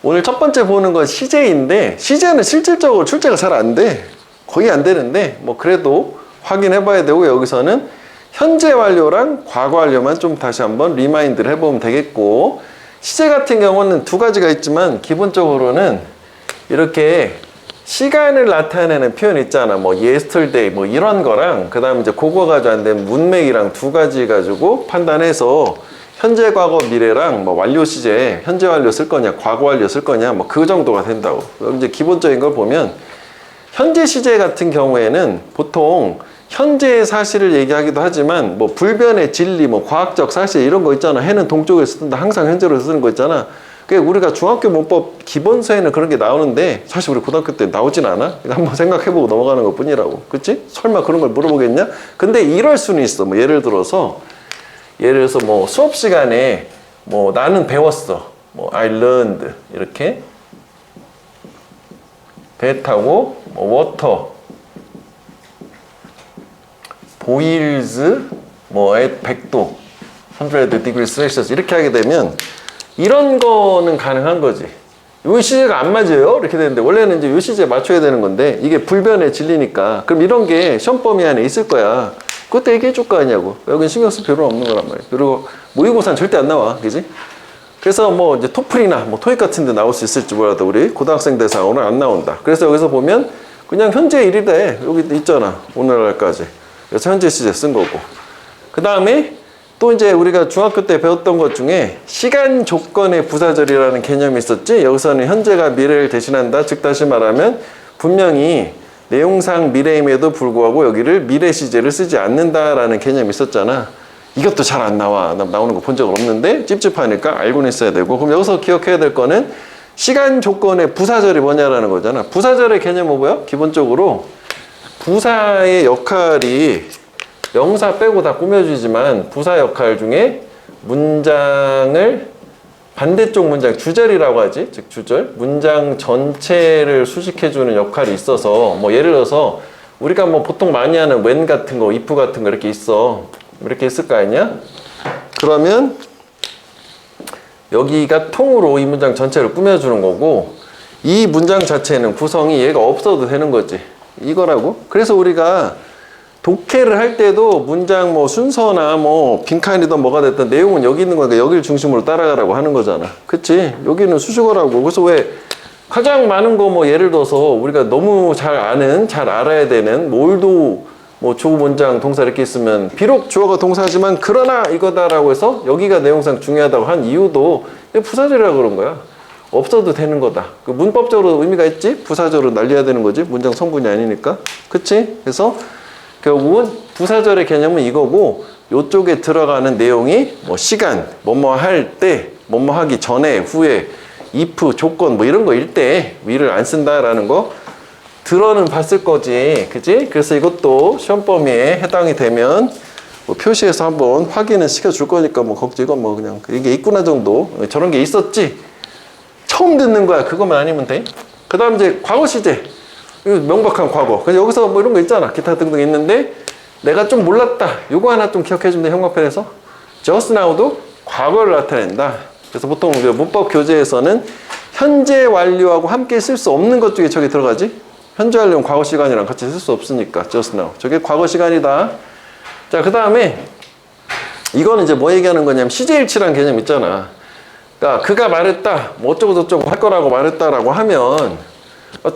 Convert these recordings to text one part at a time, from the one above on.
오늘 첫 번째 보는 건 시제인데 시제는 실질적으로 출제가 잘 안 돼. 거의 안 되는데 뭐 그래도 확인해 봐야 되고 여기서는 현재 완료랑 과거 완료만 좀 다시 한번 리마인드를 해보면 되겠고 시제 같은 경우는 두 가지가 있지만 기본적으로는 이렇게 시간을 나타내는 표현 있잖아. 뭐 yesterday 뭐 이런 거랑 그 다음에 이제 그거 가지고 안 된 문맥이랑 두 가지 가지고 판단해서 현재, 과거, 미래랑 뭐 완료 시제, 현재 완료 쓸 거냐, 과거 완료 쓸 거냐, 뭐 그 정도가 된다고. 이제 기본적인 걸 보면 현재 시제 같은 경우에는 보통 현재의 사실을 얘기하기도 하지만 뭐 불변의 진리, 뭐 과학적 사실 이런 거 있잖아. 해는 동쪽에 쓰는데 항상 현재로 쓰는 거 있잖아. 그게 우리가 중학교 문법 기본서에는 그런 게 나오는데 사실 우리 고등학교 때 나오진 않아. 한번 생각해보고 넘어가는 것 뿐이라고. 그치? 설마 그런 걸 물어보겠냐? 근데 이럴 수는 있어. 뭐 예를 들어서 뭐 수업 시간에 뭐 나는 배웠어. 뭐 I learned 이렇게 배 타고 뭐 water boils 뭐 at 100도 100 degrees Celsius 이렇게 하게 되면 이런 거는 가능한 거지. 요 시제가 안 맞아요 이렇게 되는데 원래는 이제 요 시제에 맞춰야 되는 건데 이게 불변의 진리니까 그럼 이런 게 시험 범위 안에 있을 거야. 그것도 얘기해 줄 거 아니냐고. 여긴 신경 쓸 필요는 없는 거란 말이야. 그리고 모의고사는 절대 안 나와. 그지? 그래서 뭐 이제 토플이나 뭐 토익 같은 데 나올 수 있을지 몰라도 우리 고등학생 대상으로는 안 나온다. 그래서 여기서 보면 그냥 현재 일이래. 여기 있잖아. 오늘날까지. 그래서 현재 시제 쓴 거고. 그 다음에 또 이제 우리가 중학교 때 배웠던 것 중에 시간 조건의 부사절이라는 개념이 있었지. 여기서는 현재가 미래를 대신한다. 즉 다시 말하면 분명히 내용상 미래임에도 불구하고 여기를 미래 시제를 쓰지 않는다라는 개념이 있었잖아. 이것도 잘 안 나와. 나오는 거 본 적은 없는데 찝찝하니까 알고는 있어야 되고. 그럼 여기서 기억해야 될 거는 시간 조건의 부사절이 뭐냐라는 거잖아. 부사절의 개념은 뭐야? 기본적으로 부사의 역할이 명사 빼고 다 꾸며주지만 부사 역할 중에 문장을 반대쪽 문장, 주절이라고 하지. 즉 주절. 문장 전체를 수식해주는 역할이 있어서 뭐 예를 들어서 우리가 뭐 보통 많이 하는 when 같은 거, if 같은 거 이렇게 있어. 이렇게 있을 거 아니야? 그러면 여기가 통으로 이 문장 전체를 꾸며주는 거고 이 문장 자체는 구성이 얘가 없어도 되는 거지. 이거라고. 그래서 우리가 독해를 할 때도 문장 뭐 순서나 뭐 빈칸이든 뭐가 됐든 내용은 여기 있는 거니까 여기를 중심으로 따라가라고 하는 거잖아. 그치? 여기는 수식어라고. 그래서 왜 가장 많은 거 뭐 예를 들어서 우리가 너무 잘 아는, 잘 알아야 되는 몰도 뭐 주 문장 동사 이렇게 있으면 비록 주어가 동사지만 그러나 이거다라고 해서 여기가 내용상 중요하다고 한 이유도 부사절이라고 그런 거야. 없어도 되는 거다. 그 문법적으로 의미가 있지? 부사절로 날려야 되는 거지. 문장 성분이 아니니까. 그치? 그래서 결국은 부사절의 개념은 이거고 요쪽에 들어가는 내용이 뭐 시간, 뭐뭐 할 때, 뭐뭐 하기 전에, 후에, if, 조건 뭐 이런 거일 때 위를 안 쓴다라는 거 들어는 봤을 거지. 그치? 그래서 이것도 시험 범위에 해당이 되면 뭐 표시해서 한번 확인을 시켜줄 거니까 뭐 걱정 이건 뭐 그냥 이게 있구나 정도. 저런 게 있었지? 처음 듣는 거야. 그것만 아니면 돼. 그 다음 이제 과거 시제. 명백한 과거. 그래서 여기서 뭐 이런 거 있잖아. 기타 등등 있는데 내가 좀 몰랐다. 요거 하나 좀 기억해주면 돼. 형광펜에서. just now도 과거를 나타낸다. 그래서 보통 문법 교재에서는 현재 완료하고 함께 쓸 수 없는 것 중에 저게 들어가지. 현재 완료는 과거 시간이랑 같이 쓸 수 없으니까 just now. 저게 과거 시간이다. 자, 그 다음에 이거는 이제 뭐 얘기하는 거냐면 시제일치라는 개념 있잖아. 그러니까 그가 말했다. 뭐 어쩌고 저쩌고 할 거라고 말했다라고 하면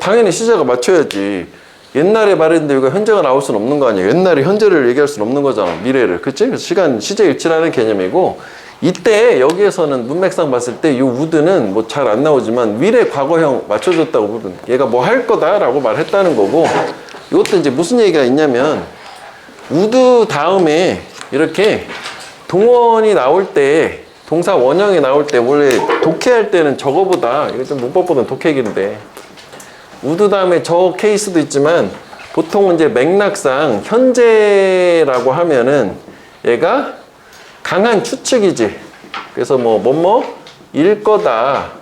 당연히 시제가 맞춰야지. 옛날에 말했는데 이거 현재가 나올 수는 없는 거 아니야. 옛날에 현재를 얘기할 수는 없는 거잖아. 미래를. 그치? 그래서 시간, 시제 일치라는 개념이고 이때 여기에서는 문맥상 봤을 때 이 would는 뭐 잘 안 나오지만 미래 과거형 맞춰줬다고 부르는 얘가 뭐 할 거다라고 말했다는 거고 이것도 이제 무슨 얘기가 있냐면 would 다음에 이렇게 동원이 나올 때 동사 원형이 나올 때 원래 독해할 때는 저거보다 이거 좀 문법보다는 독해기인데 would 다음에 저 케이스도 있지만 보통은 이제 맥락상 현재라고 하면은 얘가 강한 추측이지. 그래서 뭐일 거다.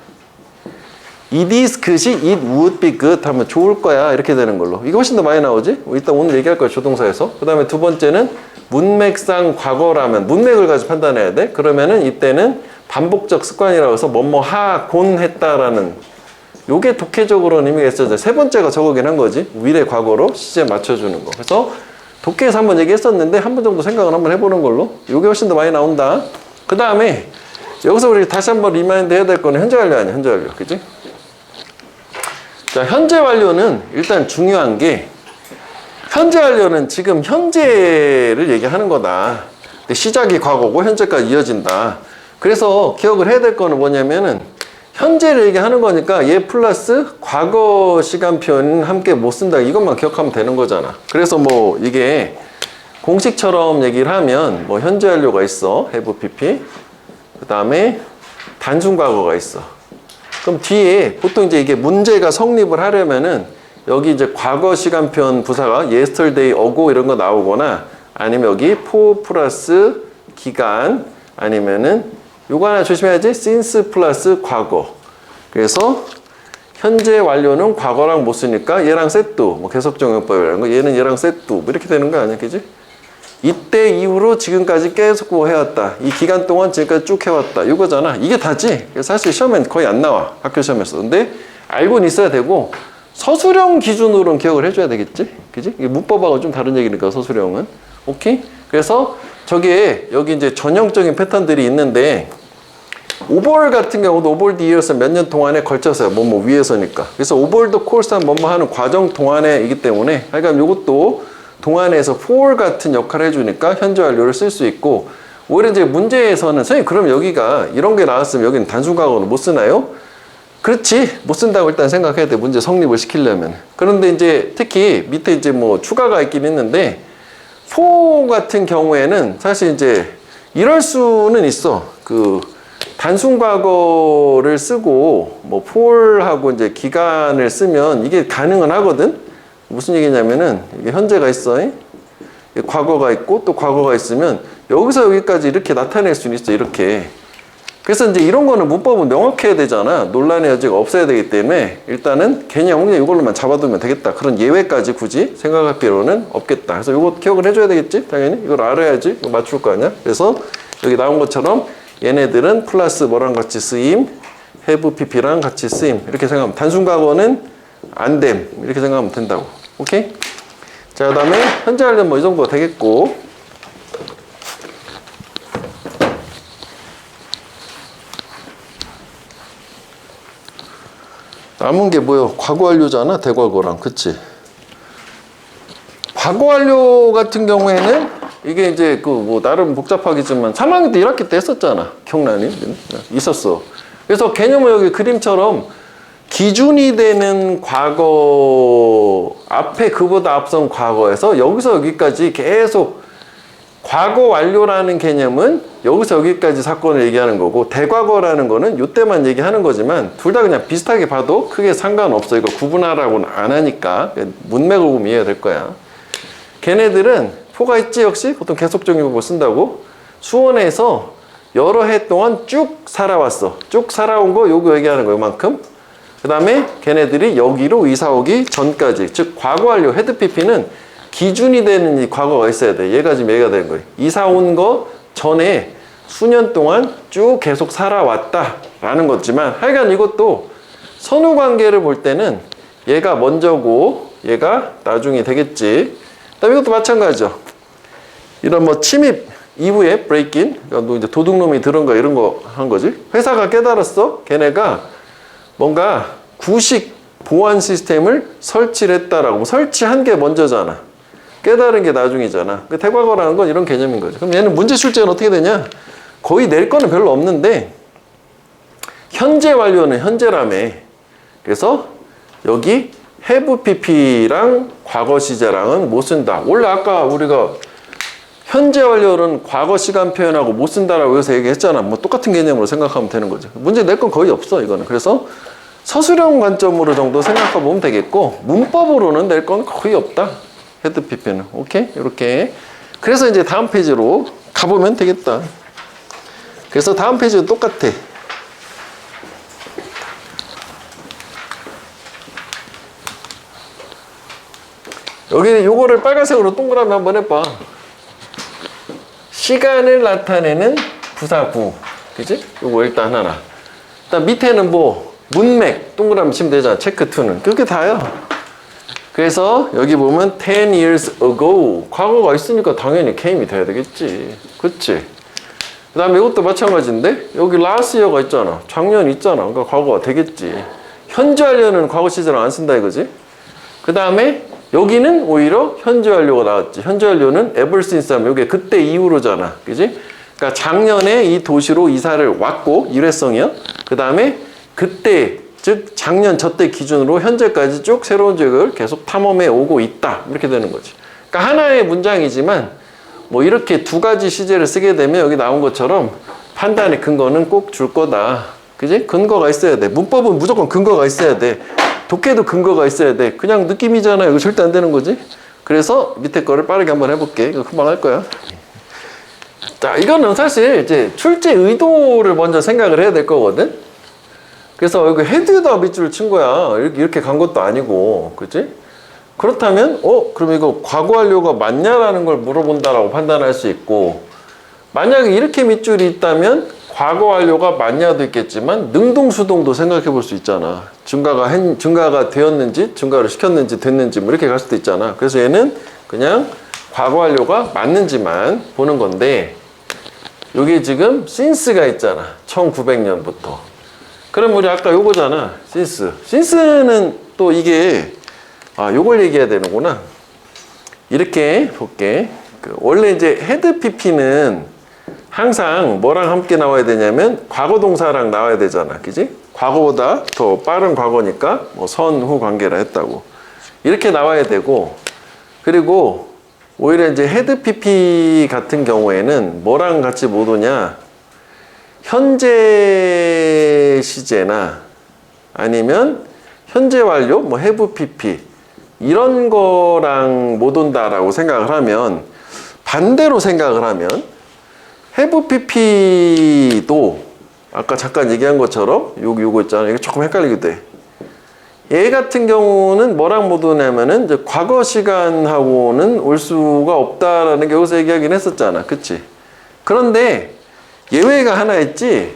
It is good이 it would be good 하면 좋을 거야. 이렇게 되는 걸로. 이게 훨씬 더 많이 나오지? 일단 오늘 얘기할 거야. 조동사에서. 그 다음에 두 번째는 문맥상 과거라면 문맥을 가지고 판단해야 돼. 그러면은 이때는 반복적 습관이라고 해서 뭐뭐 하곤 했다라는 요게 독해적으로는 의미가 있어요. 세 번째가 저거긴 한 거지. 미래 과거로 시제 맞춰주는 거. 그래서 독해에서 한번 얘기했었는데 한 번 정도 생각을 한번 해보는 걸로. 요게 훨씬 더 많이 나온다. 그 다음에 여기서 우리 다시 한번 리마인드 해야 될 거는 현재 완료 아니야. 현재 완료. 그지? 자, 현재 완료는 일단 중요한 게 현재 완료는 지금 현재를 얘기하는 거다. 근데 시작이 과거고 현재까지 이어진다. 그래서 기억을 해야 될 거는 뭐냐면은 현재를 얘기하는 거니까 얘 플러스 과거 시간 표현은 함께 못 쓴다. 이것만 기억하면 되는 거잖아. 그래서 뭐 이게 공식처럼 얘기를 하면 뭐 현재 완료가 있어. have pp. 그 다음에 단순 과거가 있어. 그럼 뒤에 보통 이제 이게 문제가 성립을 하려면은 여기 이제 과거 시간 표현 부사가 yesterday, ago 이런 거 나오거나 아니면 여기 for 플러스 기간 아니면은 요거 하나 조심해야지. since 플러스 과거. 그래서 현재 완료는 과거랑 못 쓰니까 얘랑 셋도 뭐 계속적용법이라는 거 얘는 얘랑 셋도 뭐 이렇게 되는 거 아니야, 그지? 이때 이후로 지금까지 계속 뭐 해왔다. 이 기간 동안 지금까지 쭉 해왔다. 이거잖아. 이게 다지. 사실 시험엔 거의 안 나와. 학교 시험에서. 근데 알고는 있어야 되고 서술형 기준으로는 기억을 해줘야 되겠지? 그지? 이게 문법하고 좀 다른 얘기니까 서술형은. 오케이? 그래서 저기에 여기 이제 전형적인 패턴들이 있는데 오버올 같은 경우도 오버올 디어스 몇 년 동안에 걸쳐서요. 뭐뭐 위에서니까. 그래서 오버올 더 코र्스 한 뭐뭐 하는 과정 동안에이기 때문에 하여간 요것도 동안에서 for 같은 역할을 해주니까 현재 완료를 쓸 수 있고 오히려 이제 문제에서는 선생님 그럼 여기가 이런 게 나왔으면 여기는 단순 과거는 못 쓰나요? 그렇지. 못 쓴다고 일단 생각해야 돼. 문제 성립을 시키려면. 그런데 이제 특히 밑에 이제 뭐 추가가 있긴 있는데 for 같은 경우에는 사실 이제 이럴 수는 있어. 그 단순 과거를 쓰고 뭐 for하고 이제 기간을 쓰면 이게 가능은 하거든. 무슨 얘기냐면은 이게 현재가 있어. 과거가 있고 또 과거가 있으면 여기서 여기까지 이렇게 나타낼 수는 있어. 이렇게. 그래서 이제 이런 거는 문법은 명확해야 되잖아. 논란의 여지가 없어야 되기 때문에 일단은 개념은 그냥 이걸로만 잡아두면 되겠다. 그런 예외까지 굳이 생각할 필요는 없겠다. 그래서 이거 기억을 해줘야 되겠지? 당연히. 이걸 알아야지 맞출 거 아니야? 그래서 여기 나온 것처럼 얘네들은 플러스 뭐랑 같이 쓰임, have pp랑 같이 쓰임. 이렇게 생각하면 단순 과거는 안됨. 이렇게 생각하면 된다고. 오케이? 자, 그 다음에 현재 완료 뭐 이 정도가 되겠고 남은 게 뭐요? 과거 완료잖아. 대과거랑. 그치? 과거 완료 같은 경우에는 이게 이제 그 뭐 나름 복잡하겠지만 3학년 때 1학기 때 했었잖아. 기억나니? 있었어. 그래서 개념은 여기 그림처럼 기준이 되는 과거 앞에 그보다 앞선 과거에서 여기서 여기까지 계속 과거 완료라는 개념은 여기서 여기까지 사건을 얘기하는 거고 대과거라는 거는 이때만 얘기하는 거지만 둘 다 그냥 비슷하게 봐도 크게 상관없어. 이거 구분하라고는 안 하니까 문맥을 보면 이해가 될 거야. 걔네들은 포가 있지. 역시 보통 계속적용법을 쓴다고. 수원에서 여러 해 동안 쭉 살아왔어. 쭉 살아온 거 요거 얘기하는 거 요만큼. 그 다음에 걔네들이 여기로 이사 오기 전까지, 즉 과거 완료 헤드 PP는 기준이 되는 이 과거가 있어야 돼. 얘가 지금 얘가 되는 거예요. 이사 온 거 전에 수년 동안 쭉 계속 살아왔다라는 거지만 하여간 이것도 선후 관계를 볼 때는 얘가 먼저고 얘가 나중에 되겠지. 그다음에 이것도 마찬가지죠. 이런 뭐 침입 이후에 브레이킹, 그러니까 이제 도둑놈이 들은 거 이런 거 한 거지. 회사가 깨달았어. 걔네가 뭔가 구식 보안 시스템을 설치를 했다라고. 설치한 게 먼저잖아. 깨달은 게 나중이잖아. 그 대과거라는 건 이런 개념인 거죠. 그럼 얘는 문제 출제는 어떻게 되냐? 거의 낼 거는 별로 없는데 현재 완료는 현재라며. 그래서 여기 have pp랑 과거 시제랑은 못 쓴다. 원래 아까 우리가 현재 완료는 과거 시간 표현하고 못 쓴다라고 해서 얘기했잖아. 뭐 똑같은 개념으로 생각하면 되는 거죠. 문제 낼 건 거의 없어, 이거는. 그래서 서술형 관점으로 정도 생각해 보면 되겠고 문법으로는 낼 건 거의 없다. 헤드 PP는. 오케이? 이렇게. 그래서 이제 다음 페이지로 가보면 되겠다. 그래서 다음 페이지도 똑같아. 여기 요거를 빨간색으로 동그라미 한번 해봐. 시간을 나타내는 부사구. 그지? 요거 일단 하나. 일단 밑에는 뭐 문맥 동그라미 치면 되잖아. 체크 2는. 그게 다야. 그래서 여기 보면 10 years ago 과거가 있으니까 당연히 came이 돼야 되겠지. 그치? 그 다음에 이것도 마찬가지인데 여기 last year가 있잖아. 작년 있잖아. 그러니까 과거가 되겠지. 현재 완료는 과거 시제를 안 쓴다 이거지. 그 다음에 여기는 오히려 현재 완료가 나왔지. 현재 완료는 ever since 하면 이게 그때 이후로잖아. 그지? 그러니까 작년에 이 도시로 이사를 왔고 일회성이요. 그 다음에 그때 즉 작년 저때 기준으로 현재까지 쭉 새로운 지역을 계속 탐험해 오고 있다. 이렇게 되는 거지. 그러니까 하나의 문장이지만 뭐 이렇게 두 가지 시제를 쓰게 되면 여기 나온 것처럼 판단의 근거는 꼭 줄 거다. 그지? 근거가 있어야 돼. 문법은 무조건 근거가 있어야 돼. 독해도 근거가 있어야 돼. 그냥 느낌이잖아. 이거 절대 안 되는 거지. 그래서 밑에 거를 빠르게 한번 해볼게. 이거 금방 할 거야. 자, 이거는 사실 이제 출제 의도를 먼저 생각을 해야 될 거거든. 그래서 여기 헤드에다 밑줄을 친 거야. 이렇게 간 것도 아니고, 그치? 그렇다면, 그럼 이거 과거 완료가 맞냐라는 걸 물어본다라고 판단할 수 있고, 만약에 이렇게 밑줄이 있다면 과거 완료가 맞냐도 있겠지만 능동수동도 생각해 볼 수 있잖아. 증가가 되었는지, 증가를 시켰는지, 됐는지 뭐 이렇게 갈 수도 있잖아. 그래서 얘는 그냥 과거 완료가 맞는지만 보는 건데, 여기 지금 since가 있잖아. 1900년부터. 그럼 우리 아까 요거잖아. since. since는 또 이게 요걸 얘기해야 되는구나. 이렇게 볼게. 원래 이제 헤드 PP는 항상 뭐랑 함께 나와야 되냐면 과거 동사랑 나와야 되잖아. 그지? 과거보다 더 빠른 과거니까 뭐 선후 관계라 했다고. 이렇게 나와야 되고, 그리고 오히려 이제 헤드 PP 같은 경우에는 뭐랑 같이 못 오냐? 현재 시제나 아니면 현재 완료, 뭐 have PP 이런 거랑 못 온다라고 생각을 하면, 반대로 생각을 하면 have PP도 아까 잠깐 얘기한 것처럼 요거 있잖아. 이게 조금 헷갈리게 돼. 얘 같은 경우는 뭐랑 못 오냐면은 이제 과거 시간하고는 올 수가 없다라는 게 여기서 얘기하긴 했었잖아. 그치? 그런데 예외가 하나 있지.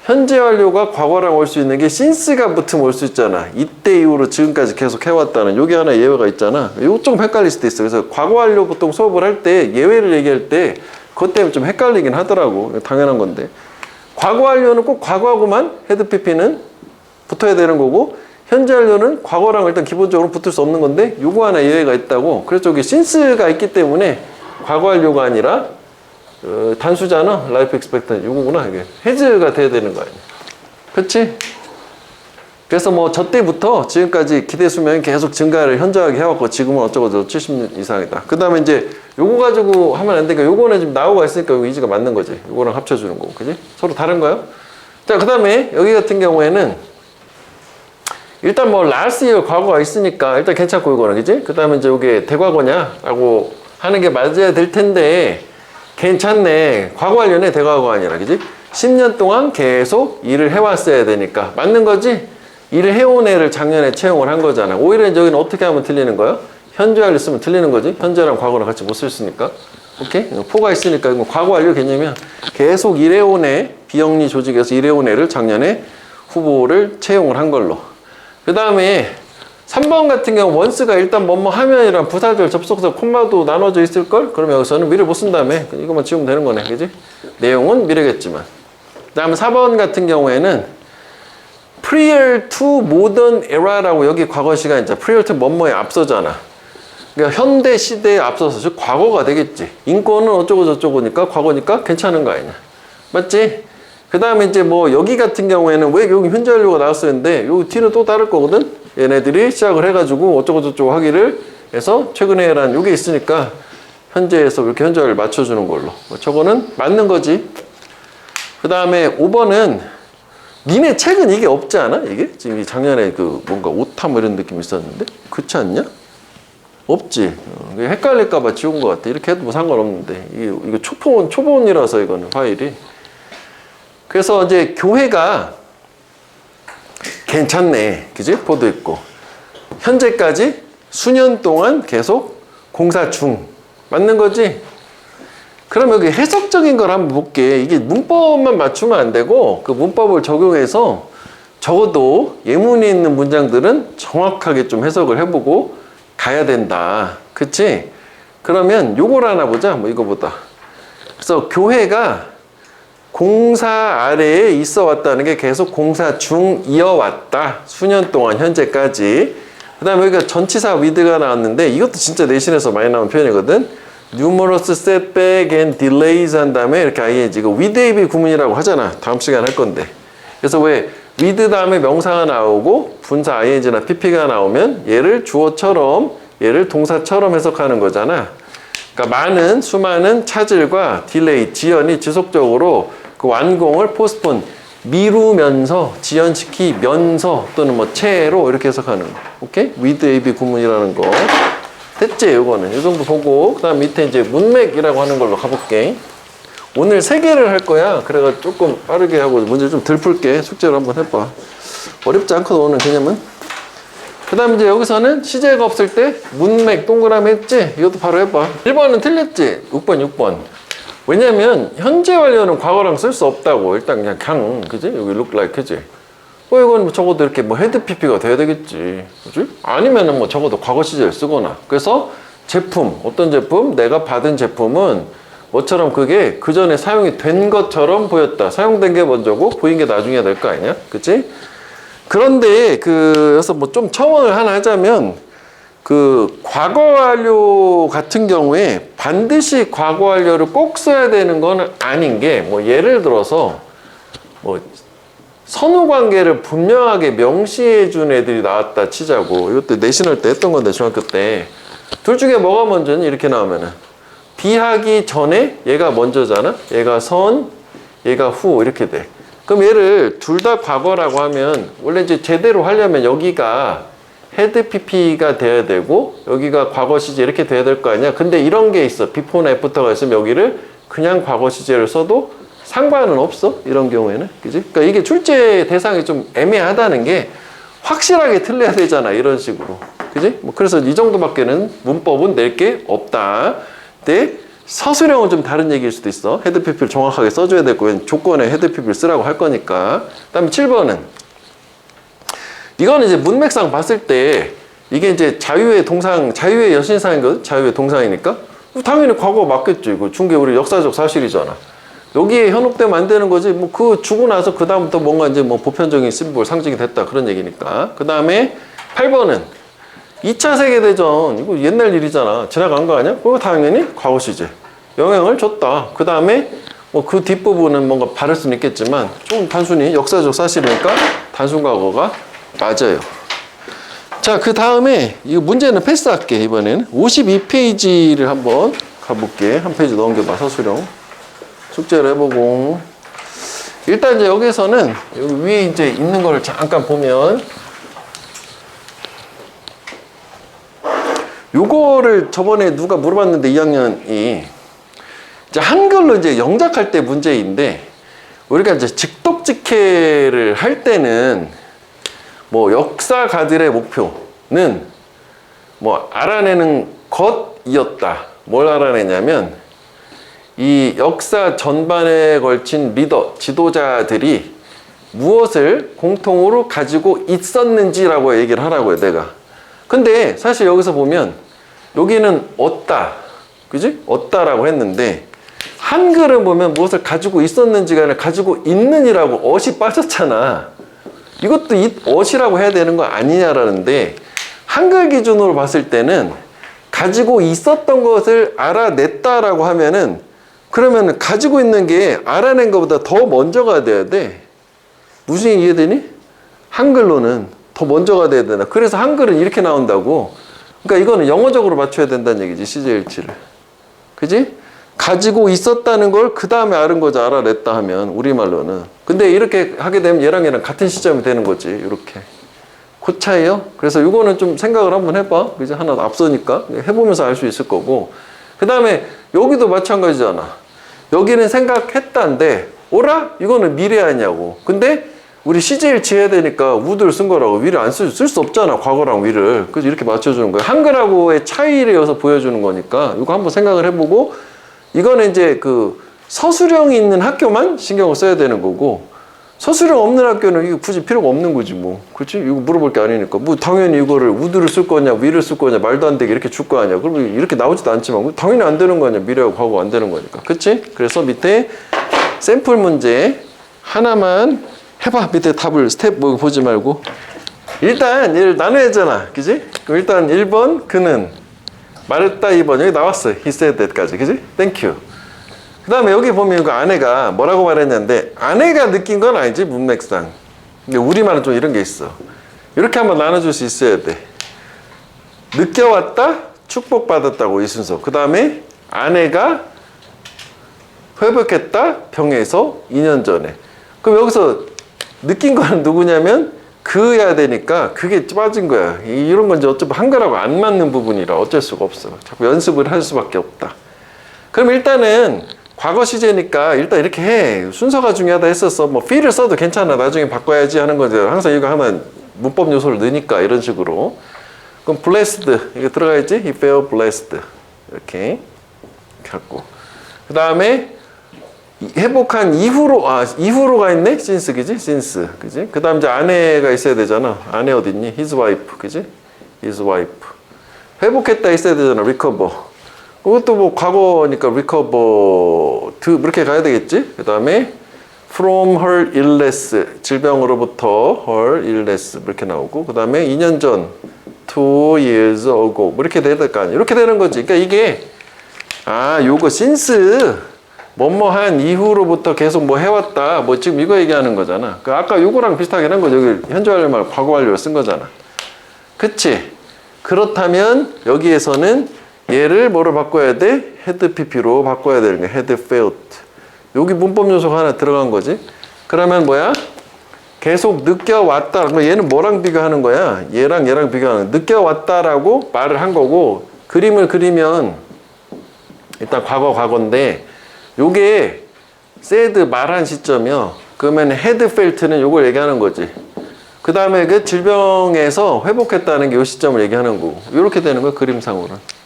현재 완료가 과거랑 올 수 있는 게 since가 붙으면 올 수 있잖아. 이때 이후로 지금까지 계속 해왔다는 요게 하나 예외가 있잖아. 요거 좀 헷갈릴 수도 있어. 그래서 과거 완료 보통 수업을 할 때 예외를 얘기할 때 그것 때문에 좀 헷갈리긴 하더라고. 당연한 건데. 과거 완료는 꼭 과거하고만 헤드 PP는 붙어야 되는 거고, 현재 완료는 과거랑 일단 기본적으로 붙을 수 없는 건데 요거 하나 예외가 있다고. 그래서 여기 since가 있기 때문에 과거 완료가 아니라 단수잖아. 라이프 익스펙턴시 요거구나. 이게 has가 돼야 되는 거 아니야. 그치? 그래서 뭐 저 때부터 지금까지 기대 수명이 계속 증가를 현저하게 해왔고 지금은 어쩌고저쩌고 70년 이상이다. 그 다음에 이제 요거 가지고 하면 안 되니까 요거는 지금 나오고 있으니까 요거 이지가 맞는 거지. 요거랑 합쳐주는 거고. 그지? 서로 다른가요? 자, 그 다음에 여기 같은 경우에는 일단 뭐 last year 과거가 있으니까 일단 괜찮고 이거는. 그지? 그 다음에 이제 요게 대과거냐? 라고 하는 게 맞아야 될 텐데 괜찮네. 과거 완료네. 대과거가 아니라. 그지? 10년 동안 계속 일을 해왔어야 되니까. 맞는 거지? 일을 해온 애를 작년에 채용을 한 거잖아. 오히려 이제 여기는 어떻게 하면 틀리는 거야? 현재 완료 쓰면 틀리는 거지. 현재랑 과거랑 같이 못 쓸수니까. 오케이? 포가 있으니까 이거 과거 완료 개념이야. 계속 일해온 애, 비영리 조직에서 일해온 애를 작년에 후보를 채용을 한 걸로. 그 다음에 3번 같은 경우 원스가 일단 뭐뭐 하면이란 부사절 접속사 콤마도 나눠져 있을걸? 그러면 여기서는 미래 못 쓴다며. 이것만 지우면 되는 거네. 그지? 내용은 미래겠지만. 그 다음에 4번 같은 경우에는 prior to modern era라고 여기 과거 시간 있잖아. prior to 뭐뭐에 앞서잖아. 그러니까 현대 시대에 앞서서 즉 과거가 되겠지. 인권은 어쩌고 저쩌고니까 과거니까 괜찮은 거 아니냐. 맞지? 그 다음에 이제 뭐 여기 같은 경우에는 왜 여기 현재 완료가 나왔었는데 여기 뒤는 또 다를 거거든. 얘네들이 시작을 해가지고 어쩌고 저쩌고 하기를 해서 최근에란 요게 있으니까 현재에서 이렇게 현재 완료를 맞춰주는 걸로. 저거는 맞는 거지. 그 다음에 5번은 니네 책은 이게 없지 않아? 이게? 지금 작년에 그 뭔가 오타 뭐 이런 느낌이 있었는데? 그렇지 않냐? 없지. 헷갈릴까봐 지운 것 같아. 이렇게 해도 뭐 상관없는데. 이거 초본이라서 이거는 파일이. 그래서 이제 교회가 괜찮네. 그지? 보도 있고. 현재까지 수년 동안 계속 공사 중. 맞는 거지? 그럼 여기 해석적인 걸 한번 볼게. 이게 문법만 맞추면 안 되고 그 문법을 적용해서 적어도 예문이 있는 문장들은 정확하게 좀 해석을 해보고 가야 된다. 그치? 그러면 요걸 하나 보자. 뭐 이거보다. 그래서 교회가 공사 아래에 있어 왔다는 게 계속 공사 중 이어왔다. 수년 동안 현재까지. 그 다음에 여기가 전치사 with가 나왔는데 이것도 진짜 내신에서 많이 나온 표현이거든. numerous setback and delays 한 다음에 이렇게 ing. 이거 with ab 구문이라고 하잖아. 다음 시간 할 건데. 그래서 왜 with 다음에 명사가 나오고 분사 ing나 pp가 나오면 얘를 주어처럼 얘를 동사처럼 해석하는 거잖아. 그러니까 많은 수많은 차질과 딜레이, 지연이 지속적으로 그 완공을 포스폰 미루면서 지연시키면서 또는 뭐 채로 이렇게 해석하는 거. 오케이? with ab 구문이라는 거. 됐지? 요거는 이 정도 보고 그다음 밑에 이제 문맥이라고 하는 걸로 가볼게. 오늘 3개를 할 거야. 그래가 조금 빠르게 하고 문제 좀 덜 풀게. 숙제로 한번 해봐. 어렵지 않거든 오늘 개념은. 그 다음 이제 여기서는 시제가 없을 때 문맥 동그라미 했지? 이것도 바로 해봐. 1번은 틀렸지? 6번. 왜냐면 현재 완료는 과거랑 쓸 수 없다고. 일단 그냥 그지? 여기 look like 그지? 이건 뭐 적어도 이렇게 뭐 헤드 PP가 돼야 되겠지. 그지? 아니면은 뭐 적어도 과거 시제를 쓰거나. 그래서 제품, 어떤 제품? 내가 받은 제품은 뭐처럼 그게 그 전에 사용이 된 것처럼 보였다. 사용된 게 먼저고 보인 게 나중에 될 거 아니야? 그치? 그런데 그래서 뭐 좀 첨언을 하나 하자면 그 과거 완료 같은 경우에 반드시 과거 완료를 꼭 써야 되는 건 아닌 게 뭐 예를 들어서 뭐 선후 관계를 분명하게 명시해 준 애들이 나왔다 치자고. 이것도 내신할 때 했던 건데 중학교 때 둘 중에 뭐가 먼저는 이렇게 나오면은 B하기 전에 얘가 먼저잖아. 얘가 선, 얘가 후 이렇게 돼. 그럼 얘를 둘 다 과거라고 하면 원래 이제 제대로 하려면 여기가 헤드 PP가 돼야 되고 여기가 과거 시제 이렇게 돼야 될 거 아니야. 근데 이런 게 있어. 비포나 애프터가 있으면 여기를 그냥 과거 시제를 써도 상관은 없어. 이런 경우에는. 그지? 그러니까 이게 출제 대상이 좀 애매하다는 게 확실하게 틀려야 되잖아. 이런 식으로. 그지? 뭐 그래서 이 정도밖에는 문법은 낼 게 없다. 근데 서술형은 좀 다른 얘기일 수도 있어. 헤드 PP를 정확하게 써줘야 되고 조건에 헤드 PP를 쓰라고 할 거니까. 그 다음에 7번은 이거는 이제 문맥상 봤을 때 이게 이제 자유의 동상, 자유의 여신상이거든? 자유의 동상이니까 당연히 과거 맞겠죠. 이거 중개 우리 역사적 사실이잖아. 여기에 현혹되면 안 되는 거지. 뭐 그 주고 나서 그 다음부터 뭔가 이제 뭐 보편적인 심볼 상징이 됐다 그런 얘기니까. 그 다음에 8번은 2차 세계대전 이거 옛날 일이잖아. 지나간 거 아니야? 그거 당연히 과거 시제 영향을 줬다. 그 다음에 뭐 그 뒷부분은 뭔가 바를 수는 있겠지만 좀 단순히 역사적 사실이니까 단순 과거가 맞아요. 자, 그 다음에 이 문제는 패스할게. 이번에는 52페이지를 한번 가볼게. 한 페이지 넘겨봐. 서술형 숙제를 해보고 일단 이제 여기서는 여기 위에 이제 있는 거를 잠깐 보면 요거를 저번에 누가 물어봤는데 2학년이 이제 한글로 이제 영작할 때 문제인데 우리가 이제 직독직해를 할 때는 뭐 역사가들의 목표는 뭐 알아내는 것이었다. 뭘 알아내냐면 이 역사 전반에 걸친 리더, 지도자들이 무엇을 공통으로 가지고 있었는지라고 얘기를 하라고요, 내가. 근데 사실 여기서 보면 여기는 얻다, 그지? 얻다라고 했는데 한글은 보면 무엇을 가지고 있었는지가 아니라 가지고 있는이라고 얻이 빠졌잖아. 이것도 얻이라고 해야 되는 거 아니냐라는데 한글 기준으로 봤을 때는 가지고 있었던 것을 알아냈다라고 하면은 그러면 가지고 있는 게 알아낸 것보다 더 먼저가 돼야 돼. 무슨 이해되니? 한글로는 더 먼저가 돼야 되나. 그래서 한글은 이렇게 나온다고. 그러니까 이거는 영어적으로 맞춰야 된다는 얘기지. 시제일치를. 그지? 가지고 있었다는 걸 그 다음에 알은 거지. 알아냈다 하면 우리말로는. 근데 이렇게 하게 되면 얘랑 같은 시점이 되는 거지. 이렇게. 그 차이요. 그래서 이거는 좀 생각을 한번 해봐. 이제 하나 앞서니까 해보면서 알 수 있을 거고. 그 다음에 여기도 마찬가지잖아. 여기는 생각했다인데 오라? 이거는 미래 아니냐고. 근데 우리 시제일치 해야 되니까 would를 쓴 거라고. 위를 안 쓸 수 없잖아. 과거랑 위를. 그래서 이렇게 맞춰주는 거야. 한글하고의 차이를 여기서 보여주는 거니까 이거 한번 생각을 해보고 이거는 이제 그 서술형이 있는 학교만 신경을 써야 되는 거고, 서술형 없는 학교는 이거 굳이 필요가 없는 거지 뭐. 그렇지? 이거 물어볼 게 아니니까. 뭐 당연히 이거를 우드를 쓸 거냐 위를 쓸 거냐 말도 안 되게 이렇게 줄 거 아니야. 그러면 이렇게 나오지도 않지만 당연히 안 되는 거 아니야. 미래하고 과거 안 되는 거니까. 그치? 그래서 밑에 샘플 문제 하나만 해봐. 밑에 답을 스텝 뭐 보지 말고. 일단 얘를 나눠야잖아. 그지? 그럼 일단 1번 그는 말했다. 2번 여기 나왔어. He said that까지. 그지? Thank you. 그 다음에 여기 보면 그 아내가 뭐라고 말했는데, 아내가 느낀 건 아니지 문맥상. 근데 우리말은 좀 이런 게 있어. 이렇게 한번 나눠줄 수 있어야 돼. 느껴왔다, 축복받았다고 이 순서. 그 다음에 아내가 회복했다, 병에서 2년 전에. 그럼 여기서 느낀 건 누구냐면 그여야 되니까 그게 빠진 거야. 이런 건 이제 어차피 한글하고 안 맞는 부분이라 어쩔 수가 없어. 자꾸 연습을 할 수밖에 없다. 그럼 일단은 과거 시제니까 일단 이렇게 해. 순서가 중요하다 했었어. 뭐 feel을 써도 괜찮아. 나중에 바꿔야지 하는 거죠. 항상 이거 하면 문법 요소를 넣으니까 이런 식으로. 그럼 blessed 이게 들어가야지. He felt blessed 이렇게 갖고. 그 다음에 회복한 이후로 이후로가 있네. since 그지? since 그지? 그 다음 이제 아내가 있어야 되잖아. 아내 어디 있니? his wife 그지? his wife. 회복했다 있어야 되잖아. recover. 그것도 뭐 과거니까 recover to 이렇게 가야 되겠지. 그 다음에 from her illness 질병으로부터 her illness 이렇게 나오고, 그 다음에 2년 전 2 years ago 이렇게 돼야 될 거 아니야. 이렇게 되는 거지. 그러니까 이게 요거 since 뭐뭐한 이후로부터 계속 뭐 해왔다 뭐 지금 이거 얘기하는 거잖아. 그 아까 요거랑 비슷하게 한 거죠. 여기 현재 완료 말 과거 완료를 쓴 거잖아. 그치? 그렇다면 여기에서는 얘를 뭐로 바꿔야 돼? had pp로 바꿔야 되는 거야. had felt. 여기 문법 요소가 하나 들어간 거지. 그러면 뭐야? 계속 느껴왔다. 그럼 얘는 뭐랑 비교하는 거야? 얘랑 비교하는 거야. 느껴왔다라고 말을 한 거고, 그림을 그리면 일단 과거인데 요게 said 말한 시점이요. 그러면 had felt는 요걸 얘기하는 거지. 그 다음에 그 질병에서 회복했다는 게 요 시점을 얘기하는 거고, 요렇게 되는 거야 그림상으로는.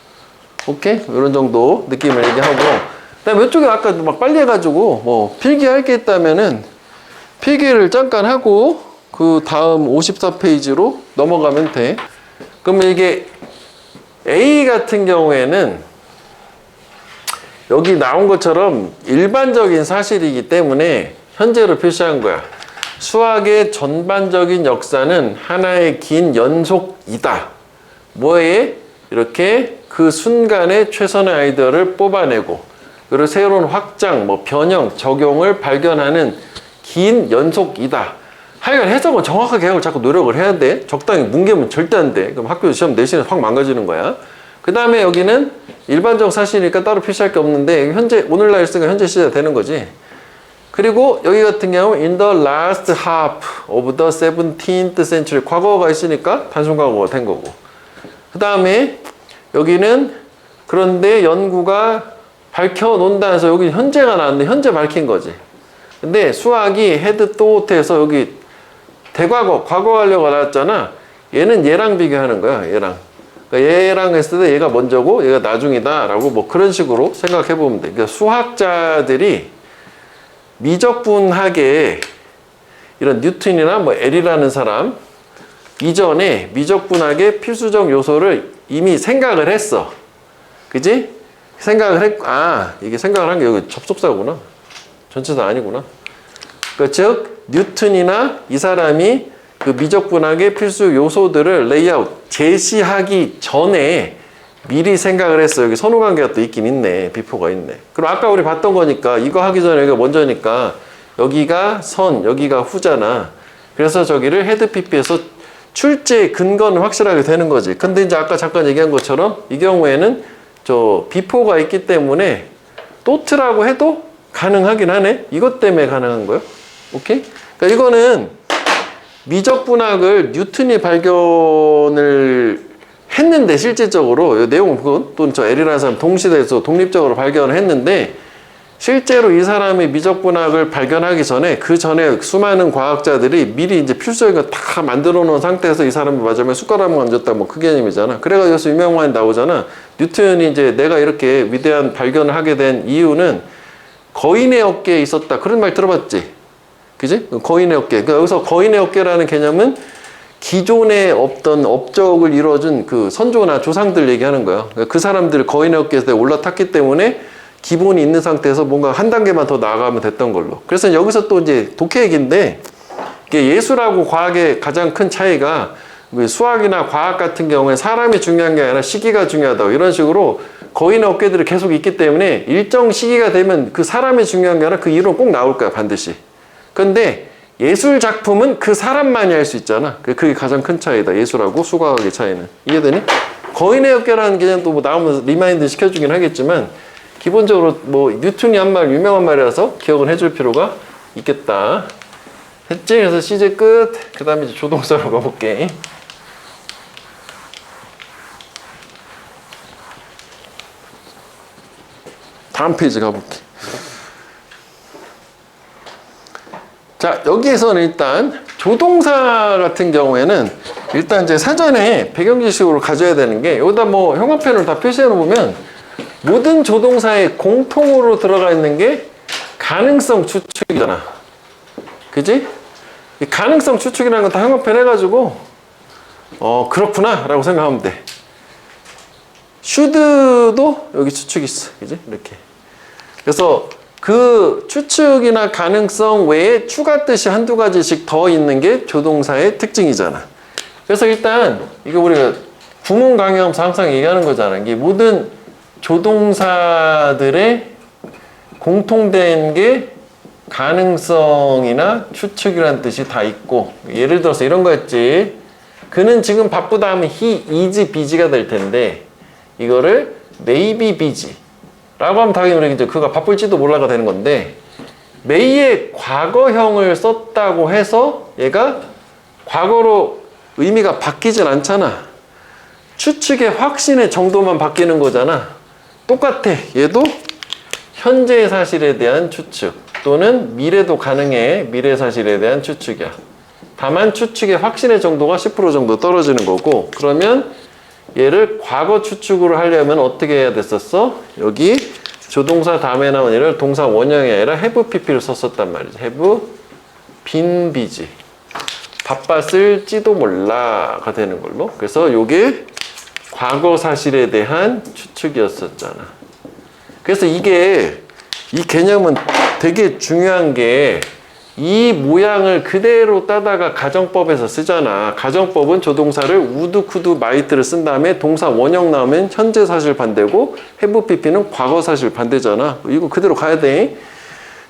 오케이? 이런 정도 느낌을 얘기하고, 그 다음에 이쪽에 아까 막 빨리 해가지고 뭐 필기할 게 있다면은 필기를 잠깐 하고 그 다음 54페이지로 넘어가면 돼. 그러면 이게 A 같은 경우에는 여기 나온 것처럼 일반적인 사실이기 때문에 현재로 표시한 거야. 수학의 전반적인 역사는 하나의 긴 연속이다. 뭐에? 이렇게 그 순간에 최선의 아이디어를 뽑아내고, 그리고 새로운 확장, 뭐 변형, 적용을 발견하는 긴 연속이다. 하여간 해석은 정확하게 하고 자꾸 노력을 해야 돼. 적당히 뭉개면 절대 안 돼. 그럼 학교 시험 내신에 확 망가지는 거야. 그 다음에 여기는 일반적 사실이니까 따로 표시할 게 없는데 현재 오늘날 쓰니까 현재 시제가 되는 거지. 그리고 여기 같은 경우 in the last half of the 17th century 과거가 있으니까 단순 과거가 된 거고. 그 다음에 여기는 그런데 연구가 밝혀놓는다 해서 여기 현재가 나왔는데 현재 밝힌 거지. 근데 수학이 헤드 또트에서 여기 대과거, 과거 완료가 나왔잖아. 얘는 얘랑 비교하는 거야. 얘랑. 그러니까 얘랑 했을 때 얘가 먼저고 얘가 나중이다 라고 뭐 그런 식으로 생각해 보면 돼. 그러니까 수학자들이 미적분학에 이런 뉴턴이나 뭐 엘이라는 사람 이전에 미적분학의 필수적 요소를 이미 생각을 했어. 그지? 생각을 했고, 이게 생각을 한 게 여기 접속사구나. 전체사 아니구나. 그러니까 즉, 뉴턴이나 이 사람이 그 미적분학의 필수 요소들을 레이아웃, 제시하기 전에 미리 생각을 했어. 여기 선후관계가 또 있긴 있네. 비포가 있네. 그럼 아까 우리 봤던 거니까 이거 하기 전에 여기가 먼저니까 여기가 선, 여기가 후잖아. 그래서 저기를 헤드 PP에서 출제 근거는 확실하게 되는 거지. 근데 이제 아까 잠깐 얘기한 것처럼 이 경우에는 저 비포가 있기 때문에 또트라고 해도 가능하긴 하네. 이것 때문에 가능한 거예요. 오케이? 그러니까 이거는 미적분학을 뉴턴이 발견을 했는데 실질적으로 이 내용은 그건 또 저 엘이라는 사람 동시대에서 독립적으로 발견을 했는데 실제로 이 사람이 미적분학을 발견하기 전에 그 전에 수많은 과학자들이 미리 이제 필수적인 거 다 만들어 놓은 상태에서 이 사람이 맞으면 숟가락만 얹었다 뭐 그 개념이잖아. 그래가지고 여기서 유명만이 나오잖아. 뉴턴이 이제 내가 이렇게 위대한 발견을 하게 된 이유는 거인의 어깨에 있었다. 그런 말 들어봤지? 그지? 거인의 어깨. 그러니까 여기서 거인의 어깨라는 개념은 기존에 없던 업적을 이루어준 그 선조나 조상들 얘기하는 거야. 그러니까 그 사람들 거인의 어깨에서 올라탔기 때문에 기본이 있는 상태에서 뭔가 한 단계만 더 나아가면 됐던 걸로. 그래서 여기서 또 이제 독해 얘기인데, 이게 예술하고 과학의 가장 큰 차이가 수학이나 과학 같은 경우에 사람이 중요한 게 아니라 시기가 중요하다. 이런 식으로 거인의 어깨들이 계속 있기 때문에 일정 시기가 되면 그 사람이 중요한 게 아니라 그 이론 꼭 나올 거야, 반드시. 근데 예술 작품은 그 사람만이 할 수 있잖아. 그게 가장 큰 차이다. 예술하고 수과학의 차이는. 이해되니? 거인의 어깨라는 개념도 뭐 나오면서 리마인드 시켜주긴 하겠지만, 기본적으로 뭐 뉴턴이 한 말, 유명한 말이라서 기억은 해줄 필요가 있겠다. 했지? 그래서 시제 끝. 그 다음에 이제 조동사로 가볼게. 다음 페이지 가볼게. 자, 여기에서는 일단 조동사 같은 경우에는 일단 이제 사전에 배경 지식으로 가져야 되는 게, 여기다 뭐 형광펜을 다 표시해 놓으면 모든 조동사에 공통으로 들어가 있는 게 가능성 추측이잖아. 그지? 이 가능성 추측이라는 건 다 형광펜 해가지고 그렇구나 라고 생각하면 돼. should도 여기 추측이 있어. 그지? 이렇게. 그래서 그 추측이나 가능성 외에 추가 뜻이 한두 가지씩 더 있는 게 조동사의 특징이잖아. 그래서 일단 이거 우리가 구문 강의하면서 항상 얘기하는 거잖아. 이게 모든 조동사들의 공통된 게 가능성이나 추측이라는 뜻이 다 있고, 예를 들어서 이런 거였지. 그는 지금 바쁘다 하면 he is busy가 될 텐데, 이거를 may be busy 라고 하면 당연히 우리 이제 그가 바쁠지도 몰라가 되는 건데, may의 과거형을 썼다고 해서 얘가 과거로 의미가 바뀌진 않잖아. 추측의 확신의 정도만 바뀌는 거잖아. 똑같아. 얘도 현재 사실에 대한 추측 또는 미래도 가능해. 미래 사실에 대한 추측이야. 다만 추측의 확신의 정도가 10% 정도 떨어지는 거고, 그러면 얘를 과거 추측으로 하려면 어떻게 해야 됐었어? 여기 조동사 다음에 나온 얘를 동사 원형이 아니라 have pp를 썼었단 말이지. have been busy. 바빴을지도 몰라가 되는 걸로. 그래서 요게 과거 사실에 대한 추측이었었잖아. 그래서 이 개념은 되게 중요한 게, 이 모양을 그대로 따다가 가정법에서 쓰잖아. 가정법은 조동사를 would, could, might를 쓴 다음에 동사 원형 나오면 현재 사실 반대고, have pp는 과거 사실 반대잖아. 이거 그대로 가야 돼.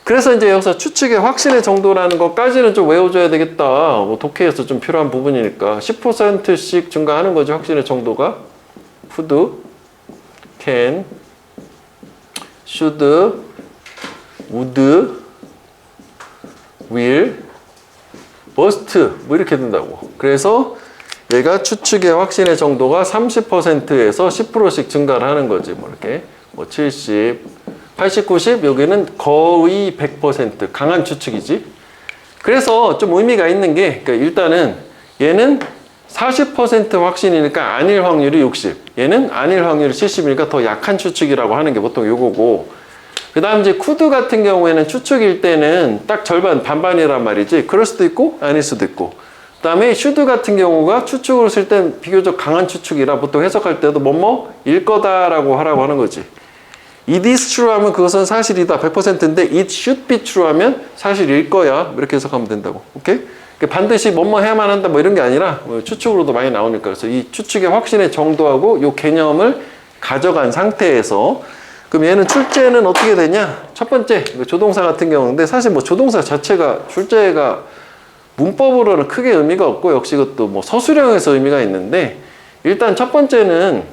그래서 이제 여기서 추측의 확신의 정도라는 것까지는 좀 외워줘야 되겠다. 뭐 독해에서 좀 필요한 부분이니까 10%씩 증가하는 거죠. 확신의 정도가. could, can, should, would, will, must 뭐 이렇게 된다고. 그래서 얘가 추측의 확신의 정도가 30%에서 10%씩 증가를 하는 거지. 뭐 이렇게 뭐 70, 80, 90 여기는 거의 100% 강한 추측이지. 그래서 좀 의미가 있는 게, 그러니까 일단은 얘는 40% 확신이니까 아닐 확률이 60. 얘는 아닐 확률이 70이니까 더 약한 추측이라고 하는 게 보통 요거고. 그 다음 이제 could 같은 경우에는 추측일 때는 딱 절반, 반반이란 말이지. 그럴 수도 있고 아닐 수도 있고. 그 다음에 should 같은 경우가 추측으로 쓸 땐 비교적 강한 추측이라 보통 해석할 때도 뭐뭐일 거다라고 하라고 하는 거지. It is true 하면 그것은 사실이다. 100%인데 it should be true 하면 사실일 거야. 이렇게 해석하면 된다고. 오케이? 반드시 뭐뭐 해야만 한다 뭐 이런 게 아니라 추측으로도 많이 나오니까. 그래서 이 추측의 확신의 정도하고 이 개념을 가져간 상태에서, 그럼 얘는 출제는 어떻게 되냐? 첫 번째 조동사 같은 경우인데, 사실 뭐 조동사 자체가 출제가 문법으로는 크게 의미가 없고, 역시 그것도 뭐 서술형에서 의미가 있는데, 일단 첫 번째는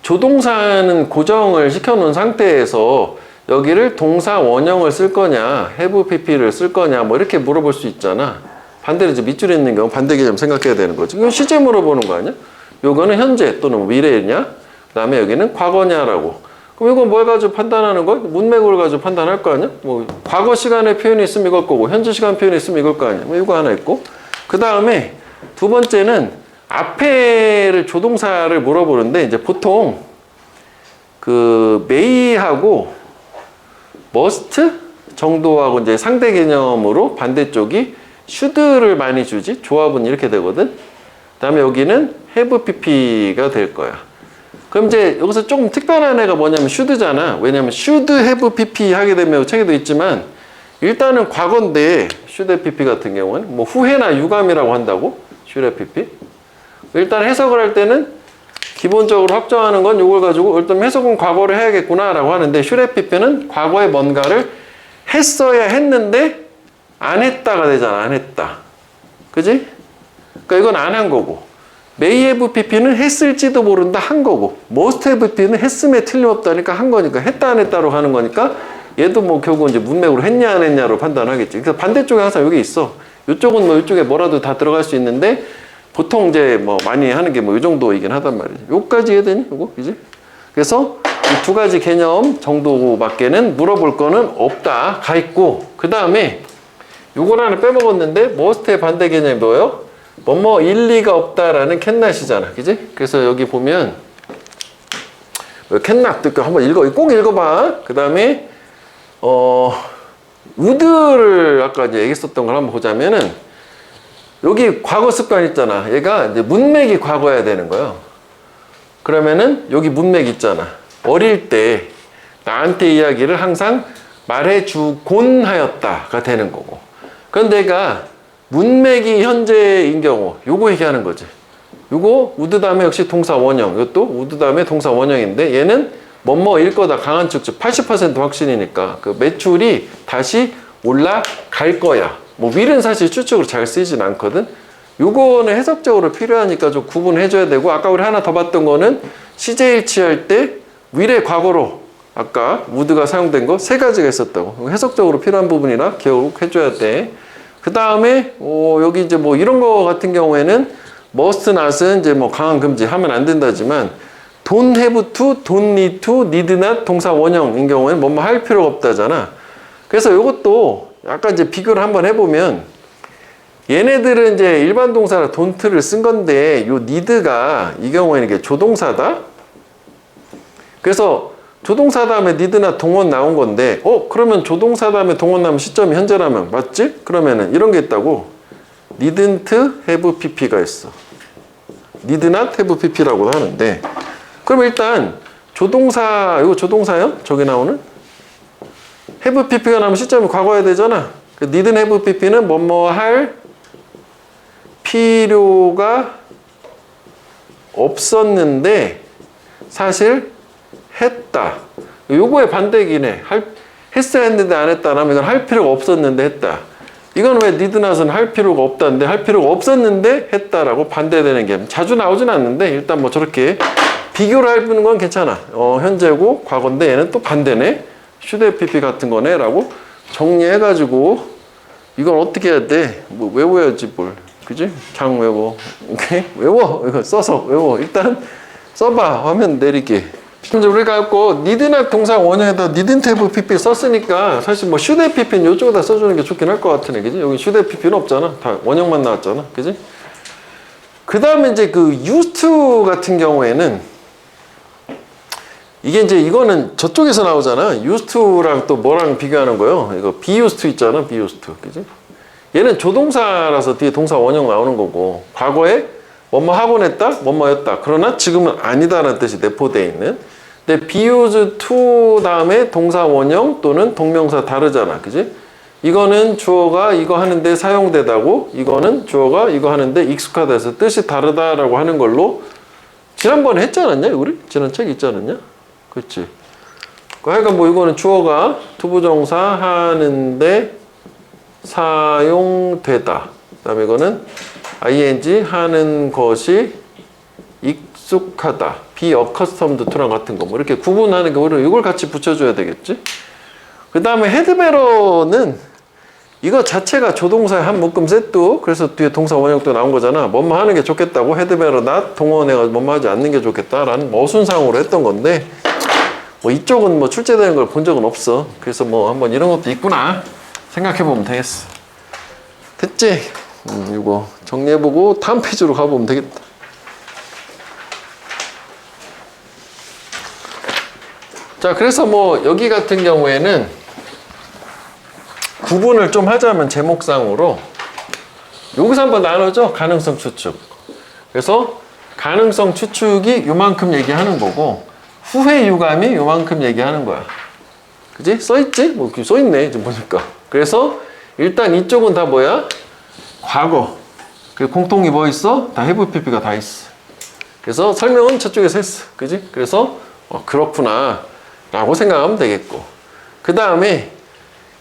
조동사는 고정을 시켜놓은 상태에서 여기를 동사 원형을 쓸 거냐, have pp를 쓸 거냐, 뭐 이렇게 물어볼 수 있잖아. 반대로 이제 밑줄에 있는 경우 반대 개념 생각해야 되는 거지. 이건 시제 물어보는 거 아니야? 요거는 현재 또는 미래냐? 그 다음에 여기는 과거냐라고. 그럼 이건 뭘 가지고 판단하는 거야? 문맥을 가지고 판단할 거 아니야? 뭐 과거 시간의 표현이 있으면 이걸 거고 현재 시간 표현이 있으면 이걸 거 아니야? 뭐 이거 하나 있고 그 다음에 두 번째는 앞에를 조동사를 물어보는데 이제 보통 그 may하고 must 정도하고 이제 상대 개념으로 반대쪽이 should를 많이 주지. 조합은 이렇게 되거든. 그다음에 여기는 have pp가 될 거야. 그럼 이제 여기서 조금 특별한 애가 뭐냐면 should잖아. 왜냐면 should have pp 하게 되면 책에도 있지만 일단은 과거인데 should have pp 같은 경우는 뭐 후회나 유감이라고 한다고 should have pp. 일단 해석을 할 때는 기본적으로 확정하는 건 이걸 가지고 일단 해석은 과거를 해야겠구나라고 하는데 should have pp는 과거에 뭔가를 했어야 했는데 안 했다가 되잖아. 안 했다. 그지? 그러니까 이건 안 한 거고 may have pp는 했을지도 모른다 한 거고 must have pp는 했음에 틀림없다니까 한 거니까 했다 안 했다로 가는 거니까 얘도 뭐 결국 이제 문맥으로 했냐 안 했냐로 판단하겠지. 그래서 반대쪽에 항상 여기 있어. 이쪽은 뭐 이쪽에 뭐라도 다 들어갈 수 있는데 보통 이제 뭐 많이 하는 게 뭐 이 정도이긴 하단 말이지. 요까지 해야 되니? 요거? 그지? 그래서 이 두 가지 개념 정도밖에는 물어볼 거는 없다. 가 있고 그 다음에 요걸 하나 빼먹었는데 must의 반대 개념이 뭐예요? 뭐뭐 일리가 없다라는 캔낫이잖아. 그지? 그래서 여기 보면 캔낫 듣고 한번 꼭 읽어봐. 그 다음에 would를 아까 이제 얘기했었던 걸 한번 보자면은 여기 과거 습관 있잖아. 얘가 이제 문맥이 과거여야 되는 거예요. 그러면은 여기 문맥 있잖아. 어릴 때 나한테 이야기를 항상 말해주곤 하였다가 되는 거고. 그런데 얘가 문맥이 현재인 경우 요거 얘기하는 거지. 요거 would 다음에 역시 동사 원형. 이것도 would 다음에 동사 원형인데 얘는 뭐뭐일 거다. 강한 측즉 80% 확신이니까 그 매출이 다시 올라갈 거야. 뭐 will은 사실 추측으로 잘 쓰이진 않거든. 요거는 해석적으로 필요하니까 좀 구분해줘야 되고 아까 우리 하나 더 봤던 거는 시제일치할 때 will의 과거로 아까 would가 사용된 거 세 가지가 있었다고. 해석적으로 필요한 부분이라 기억해줘야 돼. 그 다음에 여기 이제 뭐 이런 거 같은 경우에는 must not은 이제 뭐 강한 금지 하면 안 된다지만 don't have to, don't need to, need not 동사 원형인 경우에는 뭐뭐 할 필요가 없다잖아. 그래서 이것도 약간 이제 비교를 한번 해보면 얘네들은 이제 일반 동사라 don't를 쓴 건데 요 need가 이 경우에는 이게 조동사다. 그래서 조동사 다음에 need나 동원 나온 건데 그러면 조동사 다음에 동원 나오면 시점이 현재라면 맞지? 그러면은 이런 게 있다고 needn't have pp가 있어. need not have pp라고 하는데 그럼 일단 조동사 이거 조동사요? 저기 나오는 have pp가 나오면 시점이 과거여야 되잖아. need have pp는 뭐뭐 할 필요가 없었는데 사실 했다. 요거의 반대긴 해. 했어야 했는데 안 했다. 라면 이건 할 필요가 없었는데 했다. 이건 왜 need not은 할 필요가 없다는데 할 필요가 없었는데 했다라고 반대되는 게 자주 나오진 않는데 일단 뭐 저렇게 비교를 해보는 건 괜찮아. 현재고 과거인데 얘는 또 반대네. should have pp 같은 거네 라고 정리해가지고 이건 어떻게 해야 돼? 뭐 외워야지 뭘. 그지? 장 외워. 오케이? 외워. 이거 써서 외워. 일단 써봐. 화면 내리게. 이제 우리가 갖고 need나 동사 원형에다 needn't have pp 썼으니까 사실 뭐 should have pp는 이쪽에다 써주는 게 좋긴 할 것 같으네. 그지? 여기 should have pp는 없잖아. 다 원형만 나왔잖아. 그지? 그 다음에 이제 그 used to 같은 경우에는 이게 이제 이거는 저쪽에서 나오잖아. used to랑 또 뭐랑 비교하는 거예요? 이거 be used to 있잖아. be used to. 그지? 얘는 조동사라서 뒤에 동사 원형 나오는 거고 과거에 뭐뭐 하곤 했다, 뭐뭐였다. 그러나 지금은 아니다라는 뜻이 내포되어 있는. 근데 be used to 다음에 동사 원형 또는 동명사 다르잖아. 그지? 이거는 주어가 이거 하는데 사용되다고 이거는 주어가 이거 하는데 익숙하다해서 뜻이 다르다라고 하는 걸로 지난번에 했지 않았냐? 우리? 지난 책 있지 않았냐? 그렇지. 하여간 뭐 이거는 주어가 투부정사 하는데 사용되다. 그 다음에 이거는 ing 하는 것이 익숙하다. be accustomed to랑 같은 거 뭐 이렇게 구분하는 게 오히려 이걸 같이 붙여줘야 되겠지. 그 다음에 헤드베러는 이거 자체가 조동사의 한 묶음 세트. 그래서 뒤에 동사 원형도 나온 거잖아. 뭐뭐 하는 게 좋겠다고 헤드베러 not 동원해가지고 뭐뭐 하지 않는 게 좋겠다라는 어순상으로 했던 건데 뭐 이쪽은 뭐 출제되는 걸 본 적은 없어. 그래서 뭐 한번 이런 것도 있구나 생각해보면 되겠어. 됐지? 이거 정리해보고 다음 페이지로 가보면 되겠다. 자, 그래서 뭐 여기 같은 경우에는 구분을 좀 하자면 제목상으로 여기서 한번 나누죠. 가능성 추측. 그래서 가능성 추측이 요만큼 얘기하는 거고 후회 유감이 요만큼 얘기하는 거야. 그지? 써있지? 뭐 써있네 지금 보니까. 그래서 일단 이쪽은 다 뭐야? 과거. 그리고 공통이 뭐 있어? 다 have pp가 다 있어. 그래서 설명은 저쪽에서 했어. 그지? 그래서 그렇구나 라고 생각하면 되겠고, 그 다음에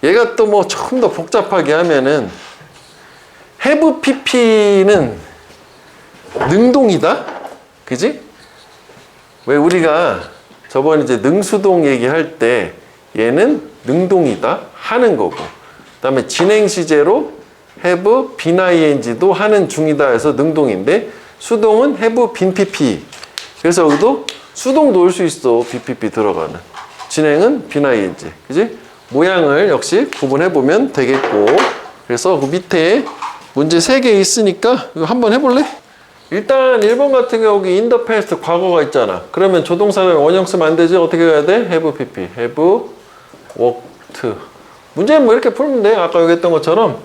얘가 또 뭐 조금 더 복잡하게 하면은 have pp는 능동이다? 그지? 왜 우리가 저번에 이제 능수동 얘기할 때 얘는 능동이다 하는 거고, 그 다음에 진행 시제로 have been ing도 하는 중이다 해서 능동인데, 수동은 have been pp. 그래서 여기도 수동도 올 수 있어. bpp 들어가는. 진행은 been ing. 그지? 모양을 역시 구분해보면 되겠고, 그래서 그 밑에 문제 3개 있으니까 이거 한번 해볼래? 일단 1번 같은 경우 in the past 과거가 있잖아. 그러면 조동사를 원형 쓰면 안 되지. 어떻게 해야 돼? have pp, have worked. 문제는 뭐 이렇게 풀면 돼. 아까 여기 했던 것처럼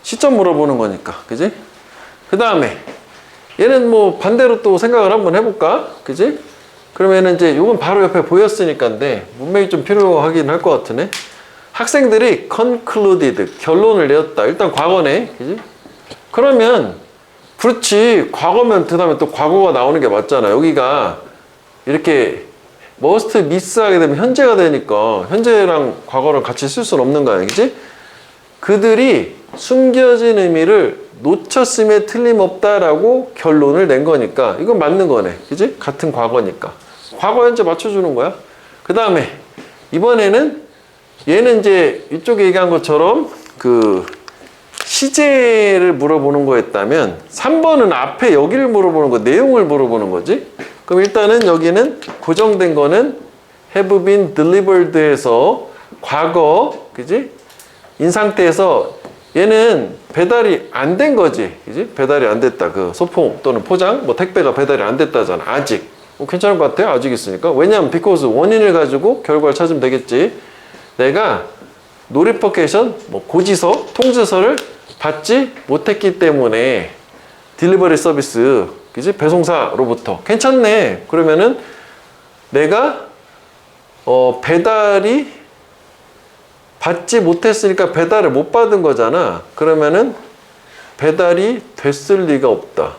시점 물어보는 거니까. 그지? 그 다음에 얘는 뭐 반대로 또 생각을 한번 해볼까? 그지? 그러면은 이제 이건 바로 옆에 보였으니까인데 문맥이 좀 필요하긴 할 것 같으네. 학생들이 concluded, 결론을 내었다. 일단 과거네. 그지? 그러면 그렇지, 과거면 그 다음에 또 과거가 나오는 게 맞잖아. 여기가 이렇게 must miss하게 되면 현재가 되니까 현재랑 과거를 같이 쓸 수는 없는 거야. 그지? 그들이 숨겨진 의미를 놓쳤음에 틀림없다라고 결론을 낸 거니까 이건 맞는 거네. 그지? 같은 과거니까 과거 현재 맞춰주는 거야. 그 다음에 이번에는 얘는 이제 이쪽에 얘기한 것처럼 그 시제를 물어보는 거였다면 3번은 앞에 여기를 물어보는 거, 내용을 물어보는 거지. 그럼 일단은 여기는 고정된 거는 have been delivered 해서 과거, 그지? 인 상태에서 얘는 배달이 안 된 거지. 그지? 배달이 안 됐다. 그 소포 또는 포장, 뭐 택배가 배달이 안 됐다잖아. 아직. 괜찮을 것 같아요. 아직 있으니까. 왜냐면 because 원인을 가지고 결과를 찾으면 되겠지. 내가 노리퍼케이션, 뭐 고지서, 통지서를 받지 못했기 때문에 딜리버리 서비스, 그지? 배송사로부터 괜찮네. 그러면은 내가 배달이 받지 못했으니까 배달을 못 받은 거잖아. 그러면은 배달이 됐을 리가 없다.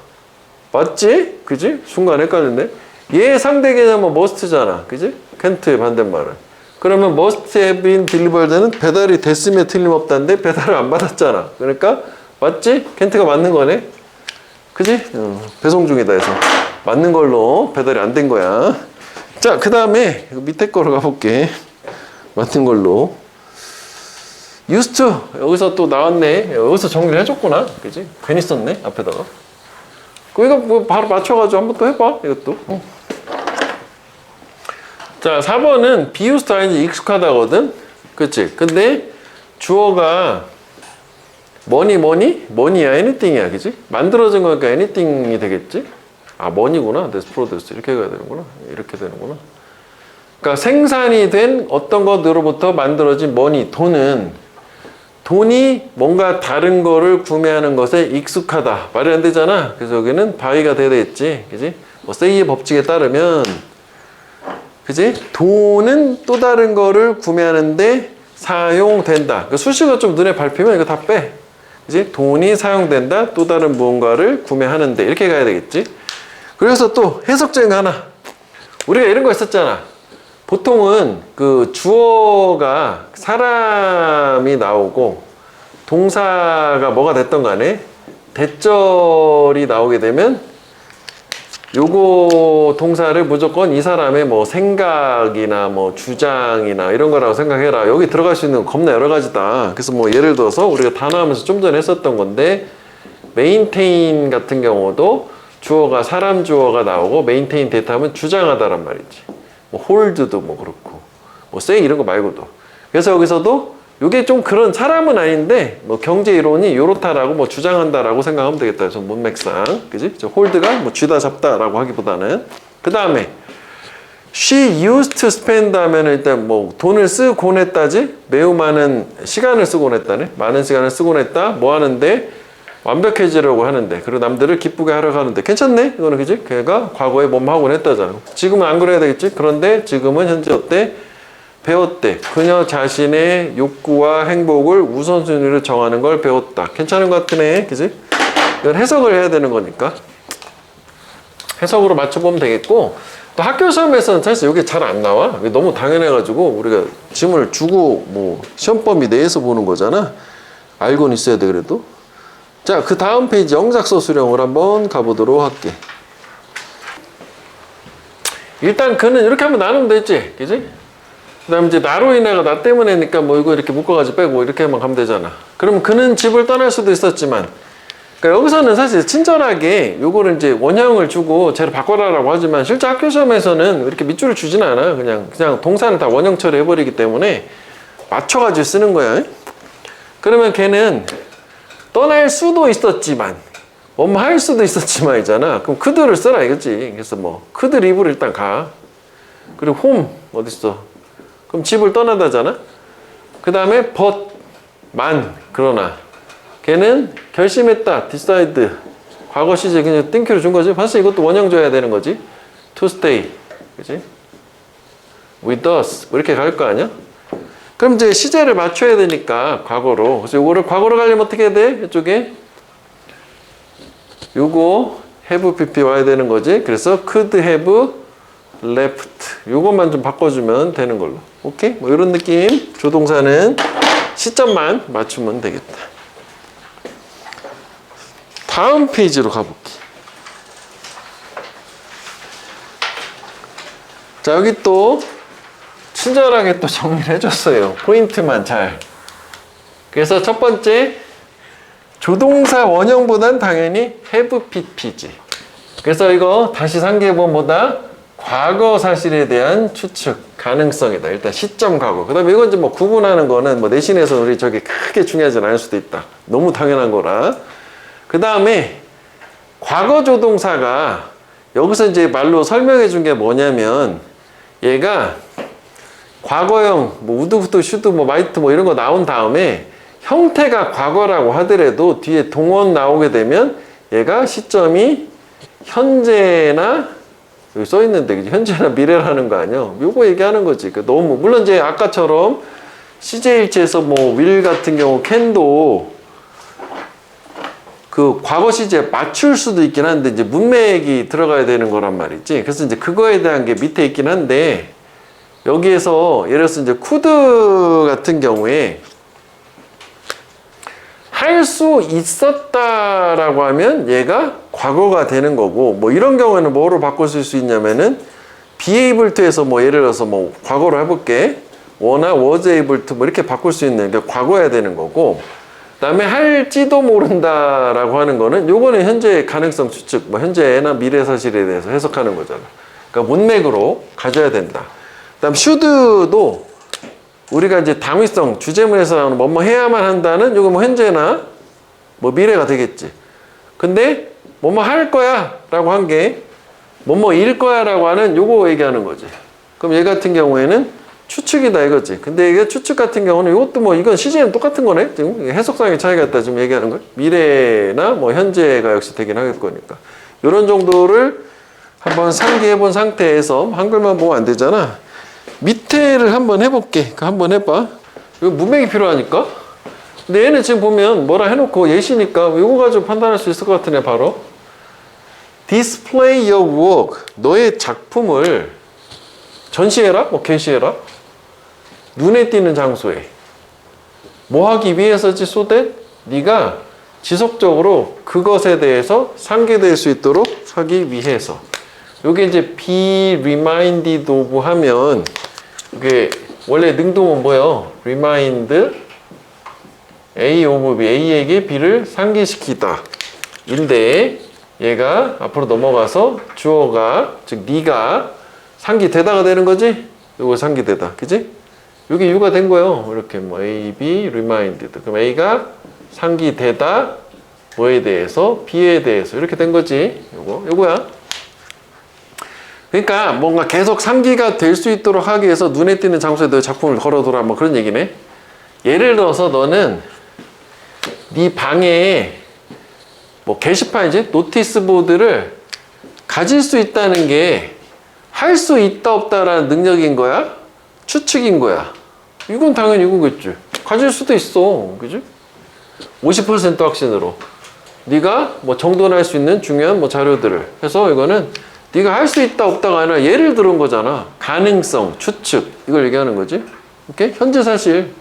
맞지? 그지? 순간 헷갈렸네. 얘 상대 개념은 must잖아. 그지? can't의 반대말은. 그러면 must have been delivered는 배달이 됐음에 틀림없다는데 배달을 안 받았잖아. 그러니까 맞지? can't가 맞는 거네. 그지? 배송 중이다 해서 맞는 걸로 배달이 안 된 거야. 자, 그 다음에 밑에 거로 가볼게. 맞는 걸로. used to 여기서 또 나왔네. 여기서 정리를 해줬구나. 그지? 괜히 썼네 앞에다가. 이거 뭐 바로 맞춰가지고 한번 또 해봐. 이것도. 자, 4번은 be used to ing 익숙하다거든. 그치? 근데 주어가 money야, anything이야. 그치? 만들어진 거니까 anything이 되겠지? 아, money구나. that's produced. 이렇게 가야 되는구나. 이렇게 되는구나. 그러니까 생산이 된 어떤 것으로부터 만들어진 money, 돈이 뭔가 다른 거를 구매하는 것에 익숙하다. 말이 안 되잖아. 그래서 여기는 by가 돼야 되겠지. 그지? 뭐 say의 법칙에 따르면, 그지? 돈은 또 다른 거를 구매하는데 사용된다. 그러니까 수식어 좀 눈에 밟히면 이거 다 빼. 그지? 돈이 사용된다. 또 다른 무언가를 구매하는데. 이렇게 가야 되겠지? 그래서 또 해석적인 거 하나. 우리가 이런 거 있었잖아. 보통은 그 주어가 사람이 나오고 동사가 뭐가 됐던 간에 대절이 나오게 되면 요거 동사를 무조건 이 사람의 뭐 생각이나 뭐 주장이나 이런 거라고 생각해라. 여기 들어갈 수 있는 건 겁나 여러 가지다. 그래서 뭐 예를 들어서 우리가 단어하면서 좀 전에 했었던 건데 maintain 같은 경우도 주어가 사람 주어가 나오고 maintain 데이터 하면 주장하다란 말이지. 뭐 hold도 뭐 그렇고. 뭐 say 이런 거 말고도. 그래서 여기서도 이게 좀 그런 사람은 아닌데 뭐 경제 이론이 요렇다라고 뭐 주장한다라고 생각하면 되겠다. 그래서 문맥상, 그지? 홀드가 뭐 쥐다 잡다라고 하기보다는. 그 다음에 she used to spend 하면 일단 뭐 돈을 쓰곤 했다지. 매우 많은 시간을 쓰곤 했다네. 많은 시간을 쓰곤 했다. 뭐 하는데 완벽해지려고 하는데, 그리고 남들을 기쁘게 하려고 하는데 괜찮네 이거는, 그지? 걔가 과거에 뭐뭐 하곤 했다잖아. 지금은 안 그래야 되겠지. 그런데 지금은 현재 어때? 배웠대. 그녀 자신의 욕구와 행복을 우선순위로 정하는 걸 배웠다. 괜찮은 것 같으네, 그지? 이건 해석을 해야 되는 거니까 해석으로 맞춰보면 되겠고, 또 학교 시험에서는 사실 이게 잘 안 나와. 이게 너무 당연해가지고 우리가 짐을 주고 뭐 시험 범위 내에서 보는 거잖아. 알고는 있어야 돼. 그래도 자, 그 다음 페이지 영작서 수령을 한번 가보도록 할게. 일단 그는 이렇게 한번 나누면 되지, 그지? 그 다음에 이제 나로 인해가 나 때문에니까 뭐 이거 이렇게 묶어가지고 빼고 이렇게만 가면 되잖아. 그러면 그는 집을 떠날 수도 있었지만, 그러니까 여기서는 사실 친절하게 요거를 이제 원형을 주고 쟤를 바꿔라라고 하지만, 실제 학교 시험에서는 이렇게 밑줄을 주진 않아. 그냥 동사는 다 원형 처리해버리기 때문에 맞춰가지고 쓰는 거야. 그러면 걔는 떠날 수도 있었지만, 뭐뭐 할 수도 있었지만이잖아. 그럼 그들을 써라 이거지. 그래서 뭐 그들 입으로 일단 가. 그리고 홈 어딨어? 그럼 집을 떠나다잖아. 그 다음에 but만, 그러나 걔는 결심했다. decide. 과거 시제 그냥 think를 준 거지. 벌써 이것도 원형 줘야 되는 거지. to stay. 그치? with us. 뭐 이렇게 갈 거 아니야? 그럼 이제 시제를 맞춰야 되니까 과거로. 그래서 이거를 과거로 가려면 어떻게 해야 돼? 이쪽에 요거 have pp 와야 되는 거지. 그래서 could have left. 요것만 좀 바꿔주면 되는 걸로. 오케이? 뭐 이런 느낌. 조동사는 시점만 맞추면 되겠다. 다음 페이지로 가볼게. 자, 여기 또 친절하게 또 정리를 해줬어요. 포인트만 잘. 그래서 첫 번째, 조동사 원형보단 당연히 have pp지. 그래서 이거 다시 상기해보면 뭐다? 과거 사실에 대한 추측, 가능성이다. 일단 시점 과거. 그 다음에 이건 이제 뭐 구분하는 거는 뭐 내신에서 우리 저기 크게 중요하지 않을 수도 있다. 너무 당연한 거라. 그 다음에 과거 조동사가 여기서 이제 말로 설명해 준 게 뭐냐면, 얘가 과거형, 뭐 우드부터 슈드, 뭐 마이트 뭐 이런 거 나온 다음에 형태가 과거라고 하더라도 뒤에 동원 나오게 되면 얘가 시점이 현재나, 여기 써 있는데 현재나 미래라는 거 아니야? 요거 얘기하는 거지. 너무 물론 이제 아까처럼 CJ일치에서 뭐 will 같은 경우 can도 그 과거 시제 맞출 수도 있긴 한데 이제 문맥이 들어가야 되는 거란 말이지. 그래서 이제 그거에 대한 게 밑에 있긴 한데, 여기에서 예를 들어서 이제 could 같은 경우에 할 수 있었다라고 하면 얘가 과거가 되는 거고, 뭐 이런 경우에는 뭐로 바꿔 쓸 수 있냐면은 be able to에서 뭐 예를 들어서 뭐 과거로 해볼게. were나 was able to 뭐 이렇게 바꿀 수 있는 게 과거여야 되는 거고, 그 다음에 할지도 모른다라고 하는 거는 요거는 현재의 가능성 추측, 뭐 현재나 미래 사실에 대해서 해석하는 거잖아. 그러니까 문맥으로 가져야 된다. 그 다음 should도 우리가 이제 당위성, 주제문에서 나오는 뭐뭐 해야만 한다는 요거 뭐 현재나 뭐 미래가 되겠지. 근데 뭐뭐 할 거야 라고 한 게 뭐뭐 일 거야 라고 하는 요거 얘기하는 거지. 그럼 얘 같은 경우에는 추측이다 이거지. 근데 이게 추측 같은 경우는 이것도 뭐 이건 시제는 똑같은 거네. 지금 해석상의 차이가 있다 지금 얘기하는 거야. 미래나 뭐 현재가 역시 되긴 하겠 거니까. 이런 정도를 한번 상기해 본 상태에서 한글만 보면 안 되잖아. 밑에를 한번 해볼게. 한번 해봐. 이거 문맥이 필요하니까. 근데 얘는 지금 보면 뭐라 해놓고 예시니까 이거 가지고 판단할 수 있을 것 같으네. 바로 display your work. 너의 작품을 전시해라? 뭐 게시해라? 눈에 띄는 장소에. 뭐 하기 위해서지? so that 네가 지속적으로 그것에 대해서 상기될 수 있도록 하기 위해서. 요게 이제 be reminded of 하면 이게 원래 능동은 뭐예요? remind A of B, A에게 B를 상기시키다 인데, 얘가 앞으로 넘어가서 주어가 즉 네가 상기되다가 되는 거지? 요거 상기되다, 그지? 이게 U가 된 거예요. 이렇게 뭐 A, B, reminded. 그럼 A가 상기되다 뭐에 대해서? B에 대해서 이렇게 된 거지. 요거야. 그러니까 뭔가 계속 상기가 될 수 있도록 하기 위해서 눈에 띄는 장소에 너 작품을 걸어둬라 뭐 그런 얘기네. 예를 들어서 너는 네 방에 뭐 게시판이지 노티스 보드를 가질 수 있다는 게 할 수 있다 없다라는 능력인 거야? 추측인 거야? 이건 당연히 이거겠지. 가질 수도 있어. 그지? 50% 확신으로 네가 뭐 정돈할 수 있는 중요한 뭐 자료들을 해서 이거는 네가 할 수 있다 없다가 아니라 예를 들은 거잖아. 가능성, 추측 이걸 얘기하는 거지. 오케이? 현재 사실.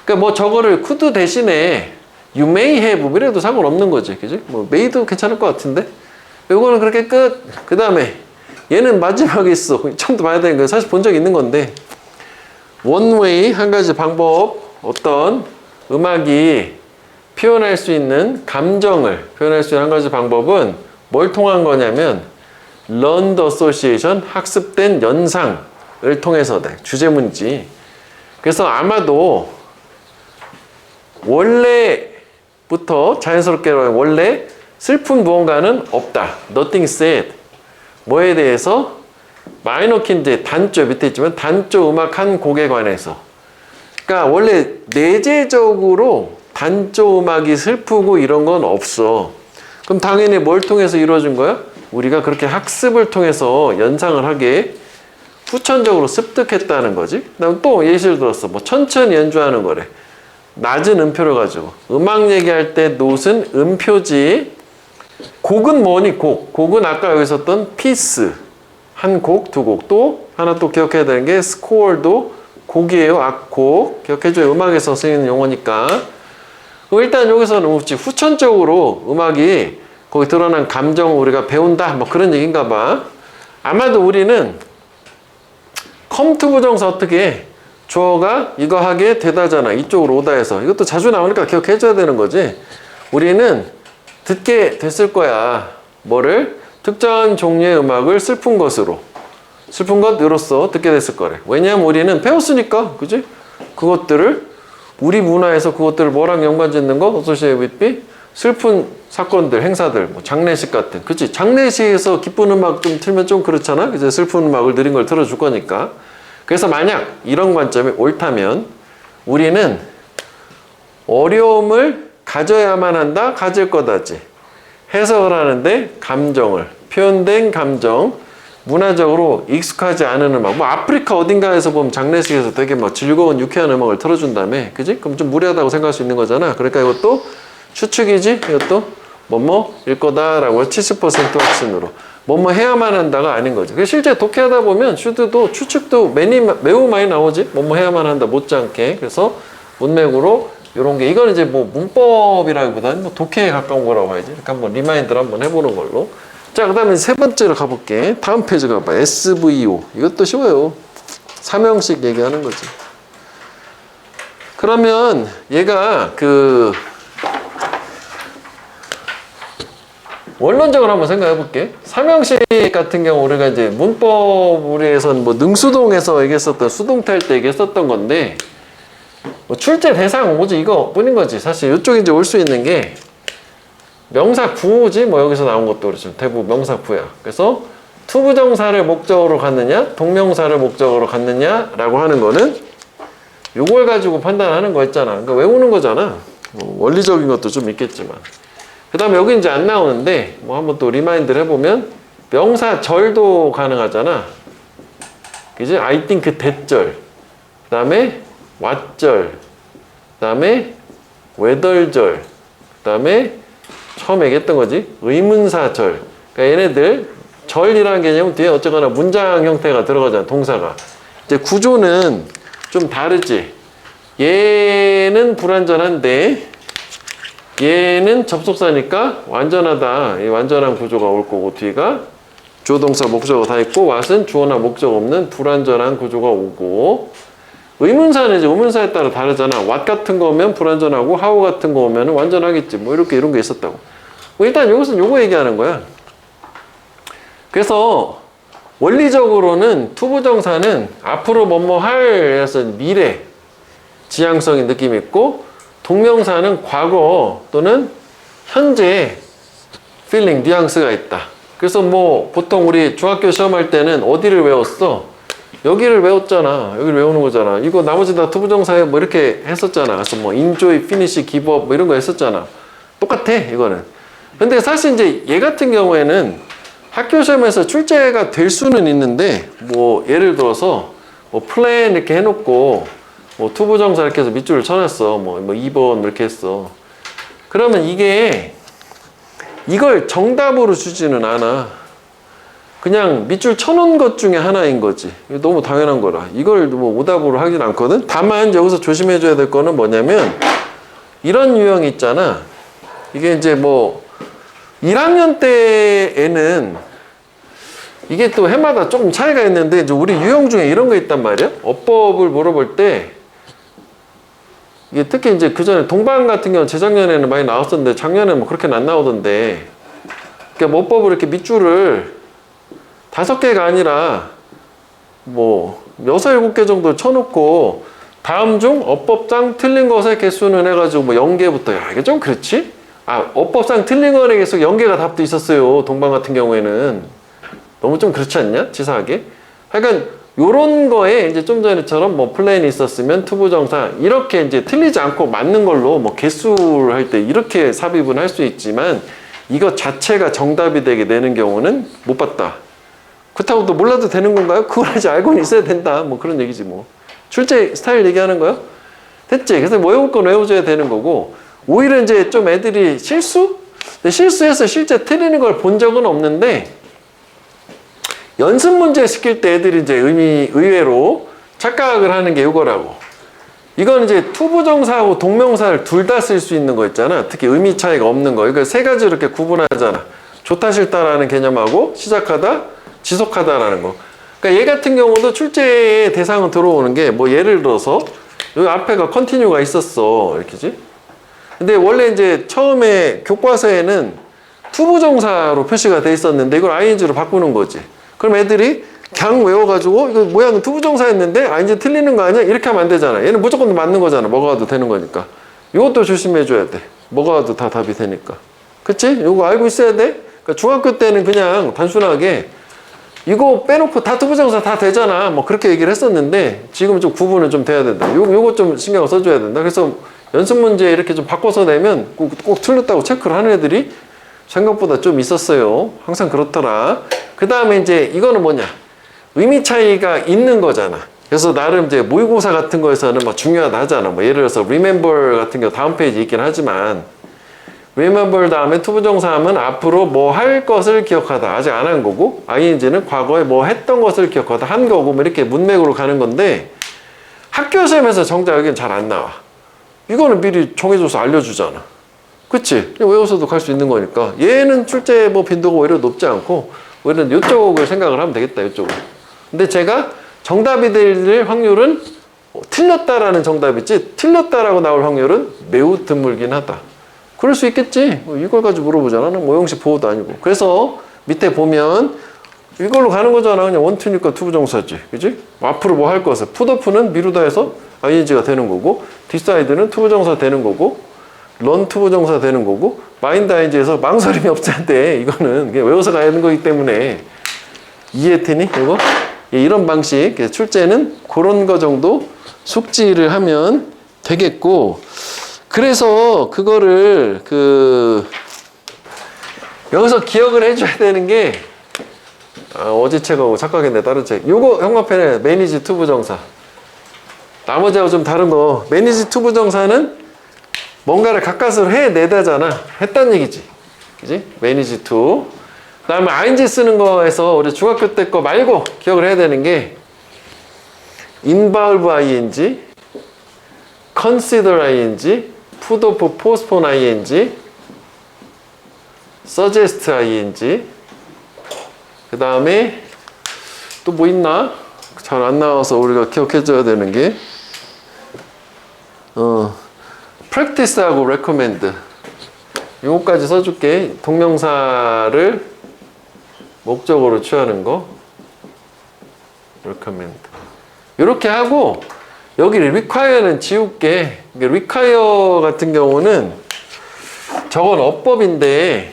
그러니까 뭐 저거를 could 대신에 you may have 이래도 상관없는 거지. 그지? 뭐 may도 괜찮을 것 같은데. 요거는 그렇게 끝. 그 다음에 얘는 마지막에 있어. 처음부터 봐야 되는 거 사실 본 적 있는 건데 one way 한 가지 방법 어떤 음악이 표현할 수 있는 감정을 표현할 수 있는 한 가지 방법은 뭘 통한 거냐면 learned association 학습된 연상을 통해서다. 주제문이지. 그래서 아마도 원래부터 자연스럽게 원래 슬픈 무언가는 없다. Nothing said. 뭐에 대해서? 마이너 키 이제 단조 밑에 있지만 단조 음악 한 곡에 관해서. 그러니까 원래 내재적으로 단조 음악이 슬프고 이런 건 없어. 그럼 당연히 뭘 통해서 이루어진 거야? 우리가 그렇게 학습을 통해서 연상을 하게 후천적으로 습득했다는 거지. 그다음 또 예시를 들었어. 뭐 천천히 연주하는 거래. 낮은 음표를 가지고 음악 얘기할 때 노트는 음표지. 곡은 뭐니? 곡은 아까 여기 있었던 피스 한 곡, 두 곡. 또 하나 또 기억해야 되는 게 스코어도 곡이에요. 악곡. 기억해줘요. 음악에서 쓰이는 용어니까. 그럼 일단 여기서는 후천적으로 음악이 거기 드러난 감정을 우리가 배운다 뭐 그런 얘기인가 봐. 아마도 우리는 come to 부정사 어떻게 해? 주어가 이거 하게 되다잖아. 이쪽으로 오다 해서. 이것도 자주 나오니까 기억해줘야 되는 거지. 우리는 듣게 됐을 거야. 뭐를? 특정한 종류의 음악을 슬픈 것으로. 슬픈 것으로서 듣게 됐을 거래. 왜냐하면 우리는 배웠으니까. 그지? 그것들을 우리 문화에서 그것들을 뭐랑 연관 짓는 거? associate with be? 슬픈 사건들, 행사들, 뭐 장례식 같은. 그치? 장례식에서 기쁜 음악 좀 틀면 좀 그렇잖아? 이제 슬픈 음악을 느린 걸 틀어줄 거니까. 그래서 만약 이런 관점이 옳다면 우리는 어려움을 가져야만 한다, 가질 거다지. 해석을 하는데 감정을, 표현된 감정, 문화적으로 익숙하지 않은 음악. 뭐 아프리카 어딘가에서 보면 장례식에서 되게 막 즐거운 유쾌한 음악을 틀어준다며. 그지? 그럼 좀 무례하다고 생각할 수 있는 거잖아. 그러니까 이것도 추측이지? 이것도 뭐뭐일 거다라고 70% 확신으로. 뭐뭐 해야만 한다가 아닌 거지. 실제 독해하다 보면 슈드도 추측도 매우 많이 나오지. 뭐뭐 해야만 한다 못지않게. 그래서 문맥으로 이런 게 이건 이제 뭐 문법이라기보다는 뭐 독해에 가까운 거라고 봐야지. 이렇게 한번 리마인드를 한번 해보는 걸로. 자, 그 다음에 세 번째로 가볼게. 다음 페이지 가봐. SVO. 이것도 쉬워요. 삼형식 얘기하는 거지. 그러면 얘가 원론적으로 한번 생각해 볼게. 삼형식 같은 경우 우리가 이제 문법에서는 뭐 능수동에서 얘기했었던 수동태 할 때 얘기했었던 건데 뭐 출제 대상 오지 이거 뿐인 거지. 사실 이쪽에 이제 올 수 있는 게 명사 구지 뭐 여기서 나온 것도 그렇죠. 대부분 명사 구야. 그래서 투부정사를 목적으로 갖느냐 동명사를 목적으로 갖느냐라고 하는 거는 요걸 가지고 판단하는 거 있잖아. 그러니까 외우는 거잖아. 뭐 원리적인 것도 좀 있겠지만. 그 다음에 여기 이제 안 나오는데 뭐 한번 또 리마인드를 해보면 명사절도 가능하잖아. 그지? I think that절. 그 다음에 what절. 그 다음에 whether절. 그 다음에 처음 얘기했던 거지. 의문사절. 그러니까 얘네들 절이라는 개념은 뒤에 어쨌거나 문장 형태가 들어가잖아. 동사가. 이제 구조는 좀 다르지. 얘는 불완전한데 얘는 접속사니까 완전하다. 이 완전한 구조가 올 거고 뒤가 주어 동사 목적어 다 있고 what은 주어나 목적 없는 불완전한 구조가 오고 의문사는 이제 의문사에 따라 다르잖아. what 같은 거 오면 불완전하고 how 같은 거 오면 완전하겠지. 뭐 이렇게 이런 게 있었다고. 뭐 일단 이것은 요거 얘기하는 거야. 그래서 원리적으로는 투부정사는 앞으로 뭐뭐 할 미래 지향성의 느낌이 있고, 동명사는 과거 또는 현재 feeling, 뉘앙스가 있다. 그래서 뭐 보통 우리 중학교 시험할 때는 어디를 외웠어? 여기를 외웠잖아. 여기를 외우는 거잖아. 이거 나머지 다 투부정사에 뭐 이렇게 했었잖아. 그래서 뭐 enjoy, finish, give up 뭐 이런 거 했었잖아. 똑같아 이거는. 근데 사실 이제 얘 같은 경우에는 학교 시험에서 출제가 될 수는 있는데, 뭐 예를 들어서 뭐 플랜 이렇게 해놓고 뭐 투부정사 이렇게 해서 밑줄을 쳐놨어. 뭐 2번 이렇게 했어. 그러면 이걸 정답으로 주지는 않아. 그냥 밑줄 쳐놓은 것 중에 하나인 거지. 너무 당연한 거라. 이걸 뭐 오답으로 하진 않거든. 다만 여기서 조심해줘야 될 거는 뭐냐면, 이런 유형이 있잖아. 이게 이제 뭐 1학년 때에는 이게 또 해마다 조금 차이가 있는데, 이제 우리 유형 중에 이런 거 있단 말이야. 어법을 물어볼 때 이게 특히 이제 그 전에 동방 같은 경우는 재작년에는 많이 나왔었는데 작년에는 뭐 그렇게는 안 나오던데, 그러니까 어법을 이렇게 밑줄을 5개가 아니라 뭐 6, 7개 정도 쳐놓고 다음 중 어법상 틀린 것의 개수는 해가지고 뭐 0개부터, 야 이게 좀 그렇지? 어법상 틀린 거의 개수 0개가 답도 있었어요. 동방 같은 경우에는. 너무 좀 그렇지 않냐? 치사하게. 하여간 요런 거에 이제 좀 전에처럼 뭐 플랜이 있었으면 투부정사 이렇게 이제 틀리지 않고 맞는 걸로 뭐 개수를 할 때 이렇게 삽입은 할 수 있지만, 이거 자체가 정답이 되게 되는 경우는 못 봤다. 그렇다고 또 몰라도 되는 건가요? 그걸 이제 알고는 있어야 된다. 뭐 그런 얘기지 뭐. 출제 스타일 얘기하는 거요? 됐지? 그래서 뭐 외울 건 외워줘야 되는 거고, 오히려 이제 좀 애들이 실수해서 실제 틀리는 걸 본 적은 없는데, 연습 문제 시킬 때 애들이 이제 의외로 착각을 하는 게 이거라고. 이건 이제 투부정사하고 동명사를 둘 다 쓸 수 있는 거 있잖아. 특히 의미 차이가 없는 거. 이거 세 가지로 이렇게 구분하잖아. 좋다, 싫다라는 개념하고 시작하다, 지속하다라는 거. 그러니까 얘 같은 경우도 출제의 대상은 들어오는 게 뭐 예를 들어서 여기 앞에가 컨티뉴가 있었어. 이렇게지. 근데 원래 이제 처음에 교과서에는 투부정사로 표시가 돼 있었는데 이걸 ing로 바꾸는 거지. 그럼 애들이 그냥 외워가지고 이거 모양은 투부정사였는데 ing 틀리는 거 아니야? 이렇게 하면 안 되잖아. 얘는 무조건 맞는 거잖아. 뭐가 와도 되는 거니까. 이것도 조심해줘야 돼. 뭐가 와도 다 답이 되니까. 그치? 이거 알고 있어야 돼. 그러니까 중학교 때는 그냥 단순하게 이거 빼놓고 다 투부정사 다 되잖아. 뭐 그렇게 얘기를 했었는데, 지금은 좀 구분은 좀 돼야 된다. 요거 좀 신경을 써줘야 된다. 그래서 연습 문제 이렇게 좀 바꿔서 내면 꼭 틀렸다고 체크를 하는 애들이 생각보다 좀 있었어요. 항상 그렇더라. 그 다음에 이제 이거는 뭐냐? 의미 차이가 있는 거잖아. 그래서 나름 이제 모의고사 같은 거에서는 뭐 중요하다 하잖아. 뭐 예를 들어서 remember 같은 경우 다음 페이지 있긴 하지만, remember 다음에 투부정사 하면 앞으로 뭐 할 것을 기억하다. 아직 안 한 거고, ing는 과거에 뭐 했던 것을 기억하다 한 거고, 뭐 이렇게 문맥으로 가는 건데, 학교 시험에서 정작 여기는 잘 안 나와. 이거는 미리 정해줘서 알려주잖아. 그치? 외워서도 갈 수 있는 거니까. 얘는 출제 뭐 빈도가 오히려 높지 않고, 오히려 이쪽을 생각을 하면 되겠다, 이쪽을. 근데 제가 정답이 될 확률은 틀렸다라는 정답이지, 틀렸다라고 나올 확률은 매우 드물긴 하다. 그럴 수 있겠지? 이걸 가지고 물어보잖아. 모형식 보호도 아니고. 그래서 밑에 보면 이걸로 가는 거잖아. 그냥 원투니까 투부정사지. 그지? 앞으로 뭐 할 것을. 풋오프는 미루다 해서 ing가 되는 거고, 디사이드는 투부정사 되는 거고, 런 투부정사 되는 거고, 마인드 ing에서 망설임이 없지 않대. 이거는 그냥 외워서 가야 하는 거기 때문에. 이해되니? 이거? 이런 방식. 출제는 그런 거 정도 숙지를 하면 되겠고, 그래서 그거를 여기서 기억을 해줘야 되는 게, 어제 책하고 착각했네, 다른 책. 요거 형광펜에 매니지 투부정사. 나머지하고 좀 다른 거. 매니지 투부정사는 뭔가를 가까스로 해내다잖아. 했단 얘기지. 그지? 매니지 투. 그 다음에 ing 쓰는 거에서 우리 중학교 때 거 말고 기억을 해야 되는 게, involve ing, consider ing, put off, postpone ing, suggest ing, 그 다음에 또 뭐 있나? 잘 안 나와서 우리가 기억해줘야 되는 게, practice하고 recommend. 요거까지 써줄게. 동명사를 목적으로 취하는 거. recommend. 이렇게 하고 여기 require는 지울게. require 같은 경우는 저건 어법인데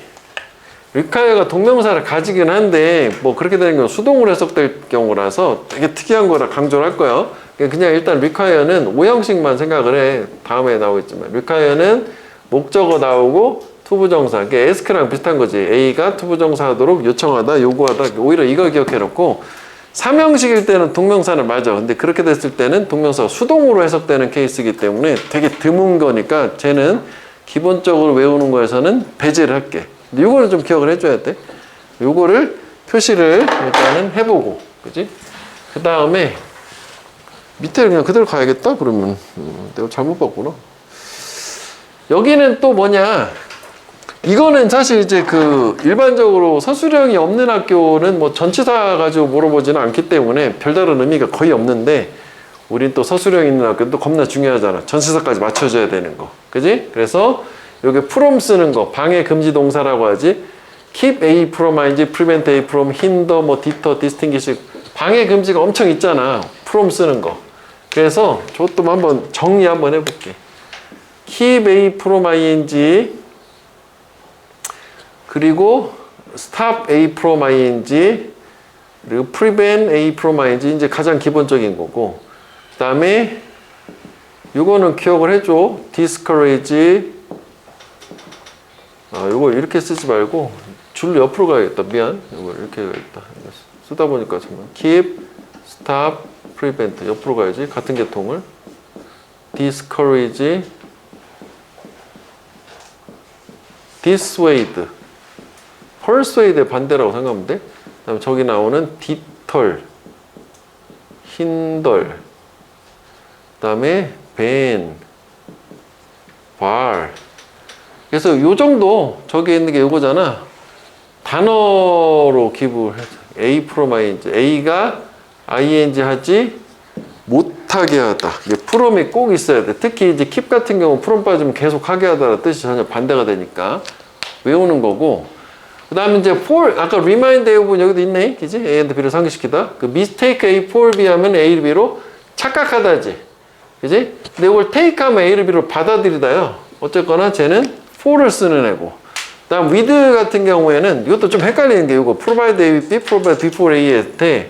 require가 동명사를 가지긴 한데 뭐 그렇게 되는 경우 수동으로 해석될 경우라서 되게 특이한 거라 강조를 할 거예요. 그냥 일단 require는 5형식만 생각을 해. 다음에 나오겠지만 require는 목적어 나오고 투부정사. 그러니까 ask랑 비슷한 거지. A가 투부정사 하도록 요청하다, 요구하다. 오히려 이걸 기억해 놓고 3형식일 때는 동명사는 맞아. 근데 그렇게 됐을 때는 동명사가 수동으로 해석되는 케이스이기 때문에 되게 드문 거니까 쟤는 기본적으로 외우는 거에서는 배제를 할게. 요거는 좀 기억을 해줘야 돼. 요거를 표시를 일단은 해보고, 그지? 그 다음에 밑에 그냥 그대로 가야겠다. 그러면 내가 잘못 봤구나. 여기는 또 뭐냐? 이거는 사실 이제 그 일반적으로 서술형이 없는 학교는 뭐 전치사 가지고 물어보지는 않기 때문에 별다른 의미가 거의 없는데 우린 또 서술형 있는 학교는 또 겁나 중요하잖아. 전치사까지 맞춰줘야 되는 거. 그지? 그래서 여기 from 쓰는 거, 방해 금지 동사라고 하지. keep A from I인지 prevent A from hinder, 뭐 deter, distinguish. 방해 금지가 엄청 있잖아. from 쓰는 거. 그래서 저것도 한번 정리 한번 해볼게. keep A from ing, 그리고 stop A from ing, 그리고 prevent A from ing, 이제 가장 기본적인 거고. 그 다음에 요거는 기억을 해줘. discourage. 요거 이렇게 쓰지 말고 줄 옆으로 가야겠다. 미안. 요거 이렇게 가야겠다. 쓰다 보니까 잠깐. keep, stop, prevent. 옆으로 가야지. 같은 계통을. discourage, dissuade. persuade의 반대라고 생각하면 돼. 그다음에 저기 나오는 deter, hinder. 그다음에 ban, bar. 그래서 요 정도 저기 있는 게 요거잖아. 단어로 기부를 해줘. A from ing. A가 ing 하지 못하게 하다. 이게 from이 꼭 있어야 돼. 특히 이제 keep 같은 경우 from 빠지면 계속 하게 하다라 뜻이 전혀 반대가 되니까 외우는 거고. 그 다음에 이제 for, 아까 remind A 부분 여기도 있네. 그지? A and B를 상기시키다. 그 mistake A for B 하면 A를 B로 착각하다지. 그지? 근데 이걸 take 하면 A를 B로 받아들이다요. 어쨌거나 쟤는 for를 쓰는 애고. 그 다음 with 같은 경우에는 이것도 좀 헷갈리는 게 이거 provide A with B, provide B for A 할 때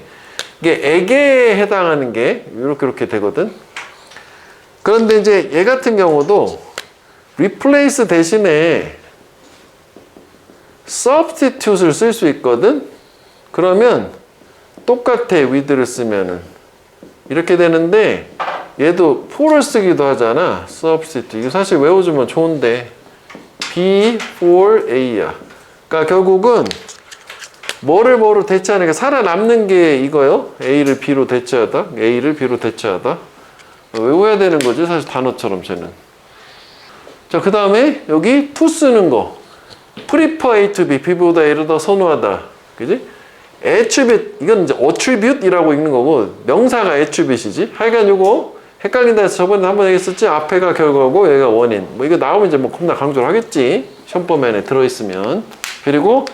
이게 에게에 해당하는 게 이렇게 되거든. 그런데 이제 얘 같은 경우도 replace 대신에 substitute를 쓸 수 있거든. 그러면 똑같아. with를 쓰면은 이렇게 되는데 얘도 for를 쓰기도 하잖아. substitute. 이거 사실 외워주면 좋은데 B for A야. 그러니까 결국은 뭐로 대체하는 게 살아남는 게 이거요. A를 B로 대체하다. A를 B로 대체하다. 외워야 되는 거지. 사실 단어처럼 쟤는. 자, 그 다음에 여기 to 쓰는 거. prefer A to B. B보다 A를 더 선호하다. 그지? attribute. 이건 이제 attribute이라고 읽는 거고 명사가 attribute이지. 하여간 요거 헷갈린다 해서 저번에 한번 얘기했었지. 앞에가 결과고 여기가 원인. 뭐 이거 나오면 이제 뭐 겁나 강조를 하겠지. 시험범위에 들어있으면. 그리고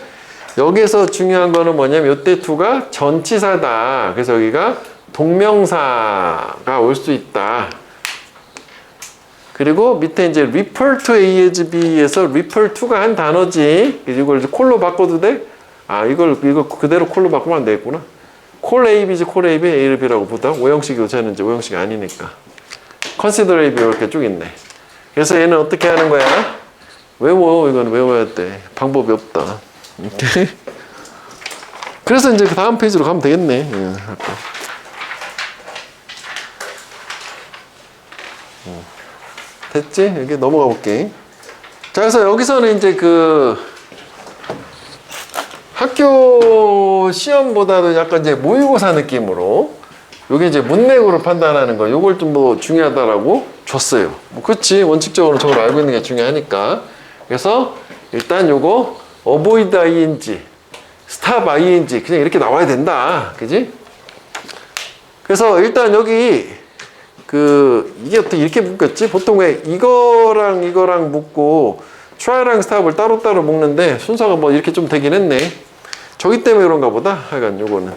여기서 중요한 거는 뭐냐면 요때 to가 전치사다. 그래서 여기가 동명사가 올 수 있다. 그리고 밑에 이제 refer to A as B에서 refer to가 한 단어지. 이걸 이제 콜로 바꿔도 돼? 이걸 그대로 콜로 바꾸면 안 되겠구나. 콜 A, B지, 콜 A, B, A를 B라고 보다. 5형식이고 쟤는 이제 5형식이 아니니까. consider A, B 이렇게 쭉 있네. 그래서 얘는 어떻게 하는 거야? 외워. 이건 외워야 돼. 방법이 없다. 오케이. 그래서 이제 그 다음 페이지로 가면 되겠네. 됐지? 여기 넘어가 볼게. 자, 그래서 여기서는 이제 그 학교 시험보다도 약간 이제 모의고사 느낌으로 요게 이제 문맥으로 판단하는 거, 요걸 좀 뭐 중요하다라고 줬어요. 뭐 그렇지, 원칙적으로 저걸 알고 있는 게 중요하니까. 그래서 일단 요거 avoid ing, stop ing 그냥 이렇게 나와야 된다, 그지? 그래서 일단 여기 이게 어떻게 이렇게 묶였지? 보통 왜 이거랑 묶고 try랑 stop을 따로따로 묶는데 순서가 뭐 이렇게 좀 되긴 했네. 저기 때문에 그런가 보다. 하여간 요거는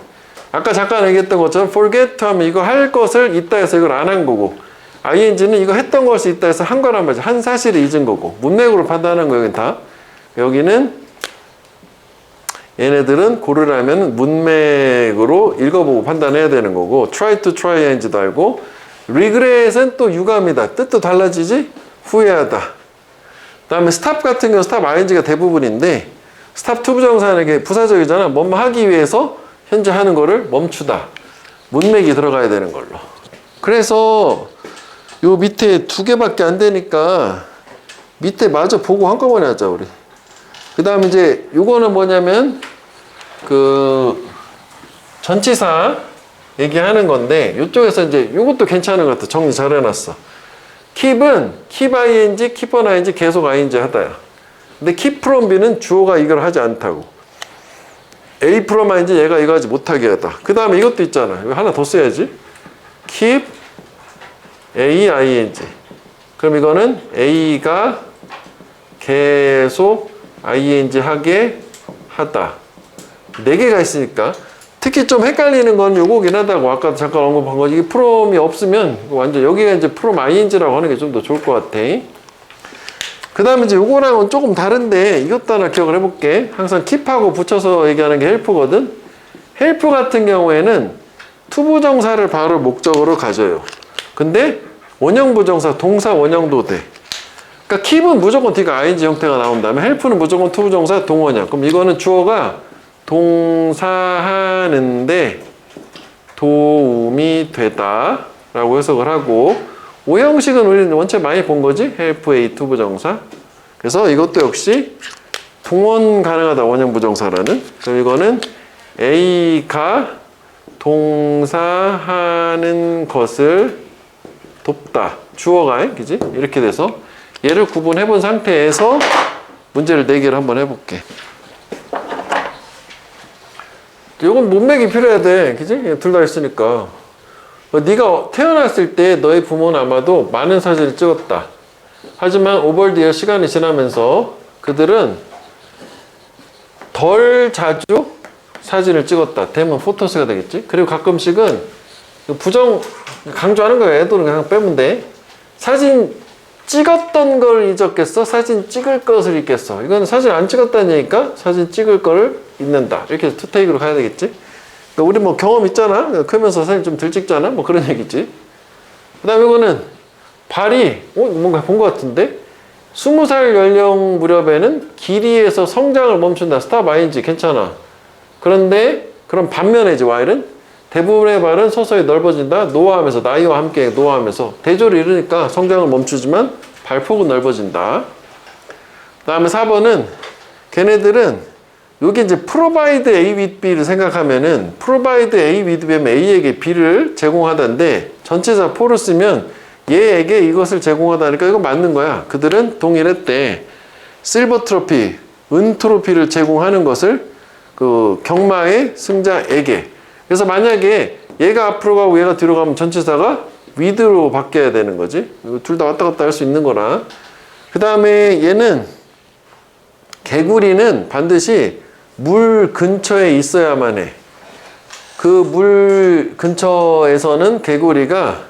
아까 잠깐 얘기했던 것처럼 forget 하면 이거 할 것을 있다 해서 이걸 안 한 거고, ing는 이거 했던 것이 있다 해서 한 거란 말이죠. 한 사실을 잊은 거고, 문맥으로 판단하는 거 여긴 다. 여기는 얘네들은 고르라면 문맥으로 읽어보고 판단해야 되는 거고, try to try ing도 알고, regret은 또 유감이다. 뜻도 달라지지? 후회하다. 그 다음에 stop 같은 경우 stop ing가 대부분인데, stop 투부정사는 이게 부사적이잖아. 뭐뭐 하기 위해서 현재 하는 거를 멈추다. 문맥이 들어가야 되는 걸로. 그래서 요 밑에 두 개밖에 안 되니까 밑에 마저 보고 한꺼번에 하자 우리. 그 다음에 이제 요거는 뭐냐면 그 전치사 얘기하는 건데, 요쪽에서 이제 요것도 괜찮은 것 같아. 정리 잘 해놨어. keep은 keep ing, keep on ing, 계속 ing 하다야. 근데 keep from B는 주어가 이걸 하지 않다고. A from ing 얘가 이거 하지 못하게 하다. 그 다음에 이것도 있잖아. 이거 하나 더 써야지. keep A ing. 그럼 이거는 A가 계속 ing 하게 하다. 네 개가 있으니까. 특히 좀 헷갈리는 건 요거긴 하다고. 아까 잠깐 언급한 거. 이게 from이 없으면 완전 여기가 이제 from ing라고 하는 게 좀 더 좋을 것 같아. 그 다음에 이제 요거랑은 조금 다른데 이것도 하나 기억을 해볼게. 항상 keep하고 붙여서 얘기하는 게 help거든. help 같은 경우에는 투부정사를 바로 목적으로 가져요. 근데 원형부정사, 동사 원형도 돼. 그러니까 keep은 무조건 뒤가 ing 형태가 나온다면 help는 무조건 투부정사 동원형. 그럼 이거는 주어가 동사하는데 도움이 되다 라고 해석을 하고, 오형식은 우리는 원체 많이 본 거지? help A 투부정사. 그래서 이것도 역시 동원 가능하다, 원형 부정사라는. 그럼 이거는 A가 동사하는 것을 돕다. 주어가, 그지? 이렇게 돼서 얘를 구분해 본 상태에서 문제를 4개를 한번 해볼게. 이건 문맥이 필요해야 돼. 그지? 둘 다 있으니까. 네가 태어났을 때 너의 부모는 아마도 많은 사진을 찍었다. 하지만 오버 더 이어 시간이 지나면서 그들은 덜 자주 사진을 찍었다. 되면 포토스가 되겠지. 그리고 가끔씩은 부정 강조하는 거야. 애들은 그냥 빼면 돼. 사진 찍었던 걸 잊었겠어? 사진 찍을 것을 잊겠어? 이건 사진 안 찍었다는 얘기니까 사진 찍을 거를 잊는다. 이렇게 투테이크로 가야 되겠지. 우리 뭐 경험 있잖아. 크면서 사진 좀 덜 찍잖아. 뭐 그런 얘기지. 그 다음에 이거는 발이, 뭔가 본 것 같은데? 20살 연령 무렵에는 길이에서 성장을 멈춘다. 스탑 ing 괜찮아. 그런데 그럼 반면에 이제 while은 대부분의 발은 서서히 넓어진다. 노화하면서, 나이와 함께 노화하면서 대조를 이루니까 성장을 멈추지만 발폭은 넓어진다. 그 다음에 4번은 걔네들은 여기 이제 provide A with B를 생각하면은 provide A with B면 A에게 B를 제공하다인데 전체사 for를 쓰면 얘에게 이것을 제공하다니까 이거 맞는 거야. 그들은 동일했대. 실버 트로피, 은 트로피를 제공하는 것을 그 경마의 승자에게. 그래서 만약에 얘가 앞으로 가고 얘가 뒤로 가면 전체사가 with로 바뀌어야 되는 거지. 둘 다 왔다 갔다 할 수 있는 거라. 그 다음에 얘는 개구리는 반드시 물 근처에 있어야만 해. 그 물 근처에서는 개구리가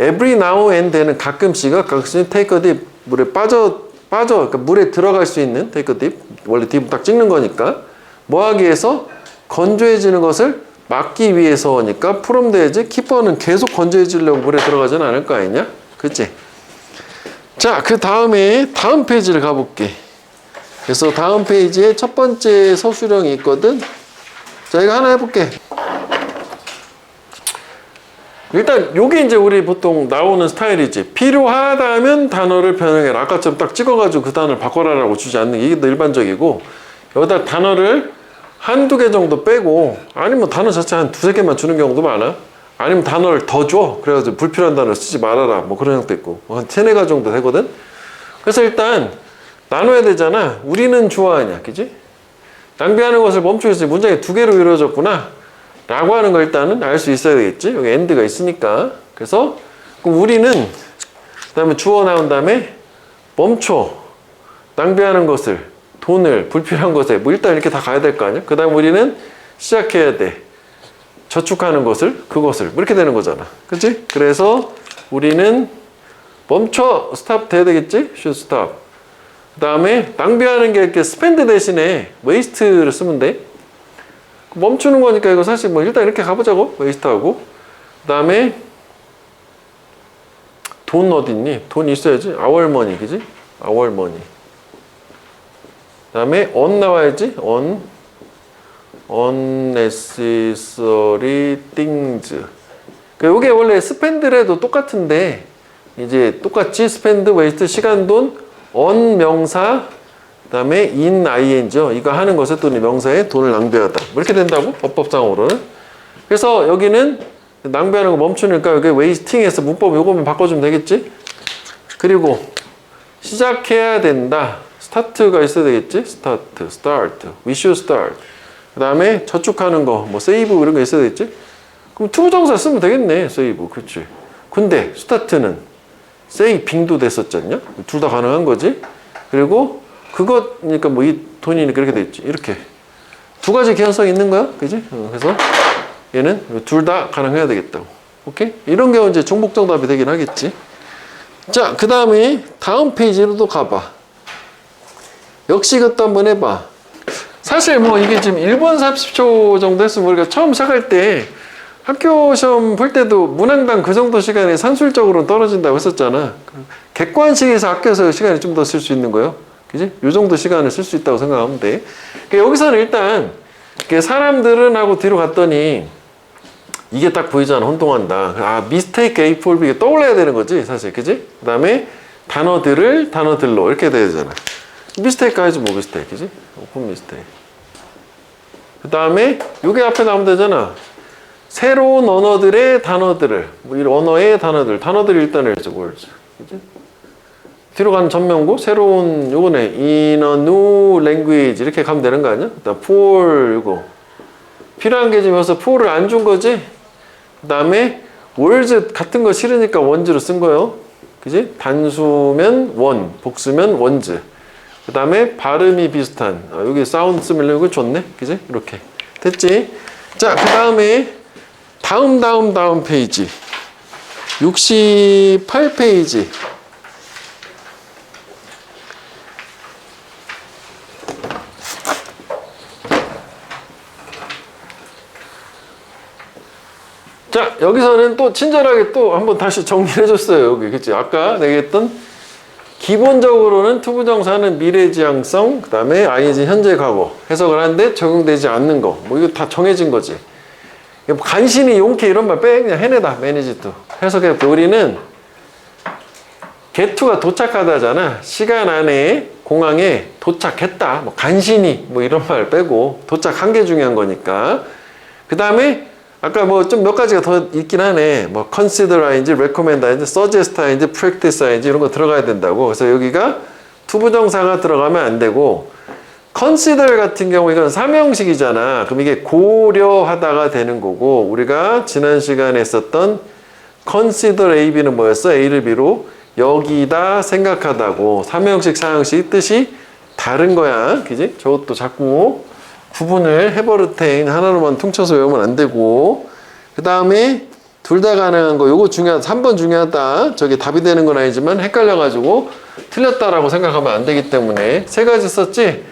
every now and then은 가끔씩 take a dip, 물에 그러니까 물에 들어갈 수 있는 take a dip, 원래 딥 딱 찍는 거니까 뭐 하기 위해서? 건조해지는 것을 막기 위해서니까 from 돼야지. 키퍼는 계속 건조해지려고 물에 들어가지는 않을 거 아니냐? 그치? 자, 그 다음에 다음 페이지를 가볼게. 그래서 다음 페이지에 첫 번째 서술형이 있거든. 자, 이거 하나 해볼게. 일단 요게 이제 우리 보통 나오는 스타일이지. 필요하다면 단어를 변형해라. 아까처럼 딱 찍어가지고 그 단어를 바꿔라라고 주지 않는 게 이게 더 일반적이고, 여기다 단어를 한두 개 정도 빼고, 아니면 단어 자체 한 두세 개만 주는 경우도 많아. 아니면 단어를 더 줘. 그래가지고 불필요한 단어를 쓰지 말아라. 뭐 그런 형도 있고. 한 세네 가지 정도 되거든. 그래서 일단 나눠야 되잖아. 우리는 좋아하냐, 그지? 낭비하는 것을 멈추기 위해서 문장이 두 개로 이루어졌구나 라고 하는 걸 일단은 알 수 있어야 되겠지. 여기 end가 있으니까. 그래서 그럼 우리는 그 다음에 주어 나온 다음에 멈춰. 낭비하는 것을, 돈을, 불필요한 것에 뭐 일단 이렇게 다 가야 될 거 아니야. 그 다음 우리는 시작해야 돼. 저축하는 것을, 그것을. 이렇게 되는 거잖아. 그치? 그래서 우리는 멈춰. 스탑 돼야 되겠지? should stop. 그 다음에 낭비하는 게 이렇게 spend 대신에 waste를 쓰면 돼. 멈추는 거니까 이거 사실 뭐 일단 이렇게 가보자고. waste하고. 그 다음에 돈 어딨니? 돈 있어야지. our money. 그지? our money. 그 다음에 on 나와야지. unnecessary things. 요게 원래 spend래도 똑같은데 이제 똑같이 spend, waste, 시간, 돈, on 명사, 그 다음에 in ing죠. 이거 하는 것에 또는 명사에 돈을 낭비하다. 이렇게 된다고? 법법상으로는. 그래서 여기는 낭비하는 거 멈추니까 여기 wasting에서 문법 요거만 바꿔주면 되겠지? 그리고 시작해야 된다. start가 있어야 되겠지? start. we should start. 그 다음에 저축하는 거, 뭐 save 이런 거 있어야 되겠지? 그럼 투부정사 쓰면 되겠네. save. 그렇지. 근데 start는 saving도 됐었잖냐? 둘 다 가능한 거지. 그리고 그거니까 뭐 이 돈이 그렇게 돼 있지. 이렇게 두 가지 개연성이 있는 거야. 그지? 그래서 얘는 둘 다 가능해야 되겠다고. 오케이? 이런 경우 이제 중복정답이 되긴 하겠지. 자, 그 다음에 다음 페이지로 또 가봐. 역시 이것도 한번 해봐. 사실 뭐 이게 지금 1분 30초 정도 했으면 우리가 처음 시작할 때 학교 시험 볼 때도 문항당 그 정도 시간에 산술적으로 떨어진다고 했었잖아. 객관식에서 학교에서 시간이 좀 더 쓸 수 있는 거예요. 그지? 요 정도 시간을 쓸 수 있다고 생각하면 돼. 그러니까 여기서는 일단 사람들은 하고 뒤로 갔더니 이게 딱 보이잖아. 혼동한다. 아, mistake A for B 떠올려야 되는 거지 사실. 그지? 그 다음에 단어들을 단어들로 이렇게 돼야 되잖아. mistake 가야지 뭐 mistake. 그지? open mistake. 그 다음에 요게 앞에 나오면 되잖아. 새로운 언어들의 단어들을, 뭐 이 언어의 단어들 일단 해야죠. words. 그치? 뒤로 가는 전면고, 새로운, 요거네. in a new language. 이렇게 가면 되는 거 아니야? 일단 for, 이거. 필요한 게 지금 여기서 for를 안 준 거지? 그 다음에 words 같은 거 싫으니까 ones로 쓴 거예요. 그지? 단수면 one, 복수면 ones. 그 다음에 발음이 비슷한. 여기 사운드 쓰면 이거 좋네. 그지? 이렇게. 됐지? 자, 그 다음에 다음 페이지 68페이지 자, 여기서는 또 친절하게 또 한번 다시 정리를 해줬어요. 여기 그치? 아까 내가 했던 기본적으로는 투부정사는 미래지향성, 그 다음에 ing 현재 과거 해석을 하는데 적용되지 않는 거, 뭐 이거 다 정해진 거지. 간신히 용케 이런 말 빼 그냥 해내다. 매니지도 해석해. 우리는 get to가 도착하다잖아. 시간 안에 공항에 도착했다. 뭐 간신히 뭐 이런 말 빼고 도착한 게 중요한 거니까. 그 다음에 아까 뭐 좀 몇 가지가 더 있긴 하네. 뭐 consider ing, recommend ing, suggest ing, practice ing 이런 거 들어가야 된다고. 그래서 여기가 투부정사가 들어가면 안 되고, consider 같은 경우 이건 삼형식이잖아. 그럼 이게 고려하다가 되는 거고, 우리가 지난 시간에 했었던 consider A, B는 뭐였어? A를 B로 여기다 생각하다고. 삼형식, 사형식 뜻이 다른 거야. 그지? 저것도 자꾸 구분을 해버릇해. 하나로만 퉁쳐서 외우면 안 되고. 그 다음에 둘 다 가능한 거. 요거 중요하다. 3번 중요하다. 저게 답이 되는 건 아니지만 헷갈려가지고 틀렸다라고 생각하면 안 되기 때문에 세 가지 썼지?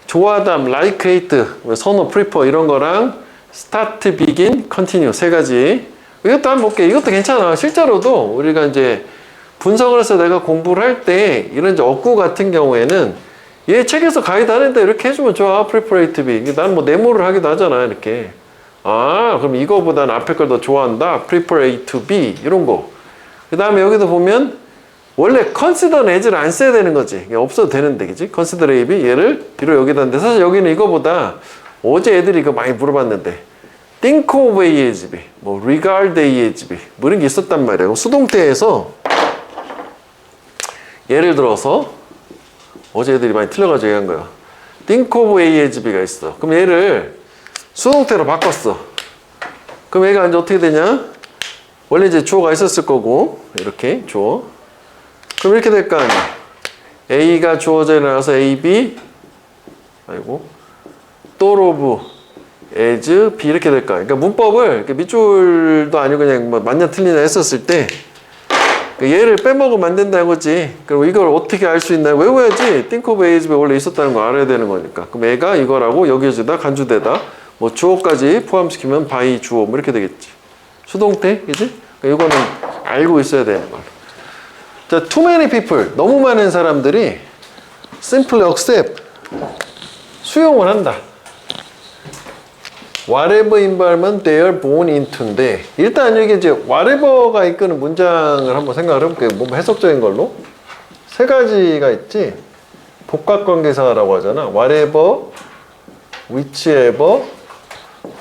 좋아하다, like, hate, 선호, prefer 이런 거랑 start, begin, continue 세 가지. 이것도 한번 볼게. 이것도 괜찮아. 실제로도 우리가 이제 분석을 해서 내가 공부를 할 때 이런 이제 어구 같은 경우에는 얘 책에서 가이드 하는데 이렇게 해주면 좋아. prefer A to B. 난 뭐 메모를 하기도 하잖아. 이렇게. 아, 그럼 이거보다는 앞에 걸 더 좋아한다. prefer A to B 이런 거. 그 다음에 여기도 보면 원래 consider as를 안 써야 되는 거지. 없어도 되는데, 그지? consider A, B 얘를 뒤로 여기다 하는데 사실 여기는 이거보다 어제 애들이 이거 많이 물어봤는데 think of A as B, 뭐 regard A as B 뭐 이런 게 있었단 말이야. 수동태에서 예를 들어서 어제 애들이 많이 틀려가지고 얘기한 거야. think of A as B가 있어. 그럼 얘를 수동태로 바꿨어. 그럼 얘가 이제 어떻게 되냐? 원래 이제 주어가 있었을 거고 이렇게 주어. 그럼 이렇게 될 거 아니야. A가 주어져 일어나서 A, B 아이고 또로브 as B 이렇게 될까? 그러니까 문법을 이렇게 밑줄도 아니고 그냥 뭐 만년 틀리나 했었을 때 얘를 빼먹으면 안 된다는 거지. 그리고 이걸 어떻게 알 수 있나? 외워야지. think of as B 원래 있었다는 거 알아야 되는 거니까. 그럼 얘가 이거라고 여기에다 간주대다 뭐 주어까지 포함시키면 by 주어 뭐 이렇게 되겠지. 수동태, 그지? 그러니까 이거는 알고 있어야 되는 거야. 자, too many people, 너무 많은 사람들이 simply accept, 수용을 한다. whatever environment they are born into인데, 일단 여기 이제 whatever가 이끄는 문장을 한번 생각을 해볼게요. 뭐 해석적인 걸로. 세 가지가 있지. 복합관계사라고 하잖아. whatever, whichever,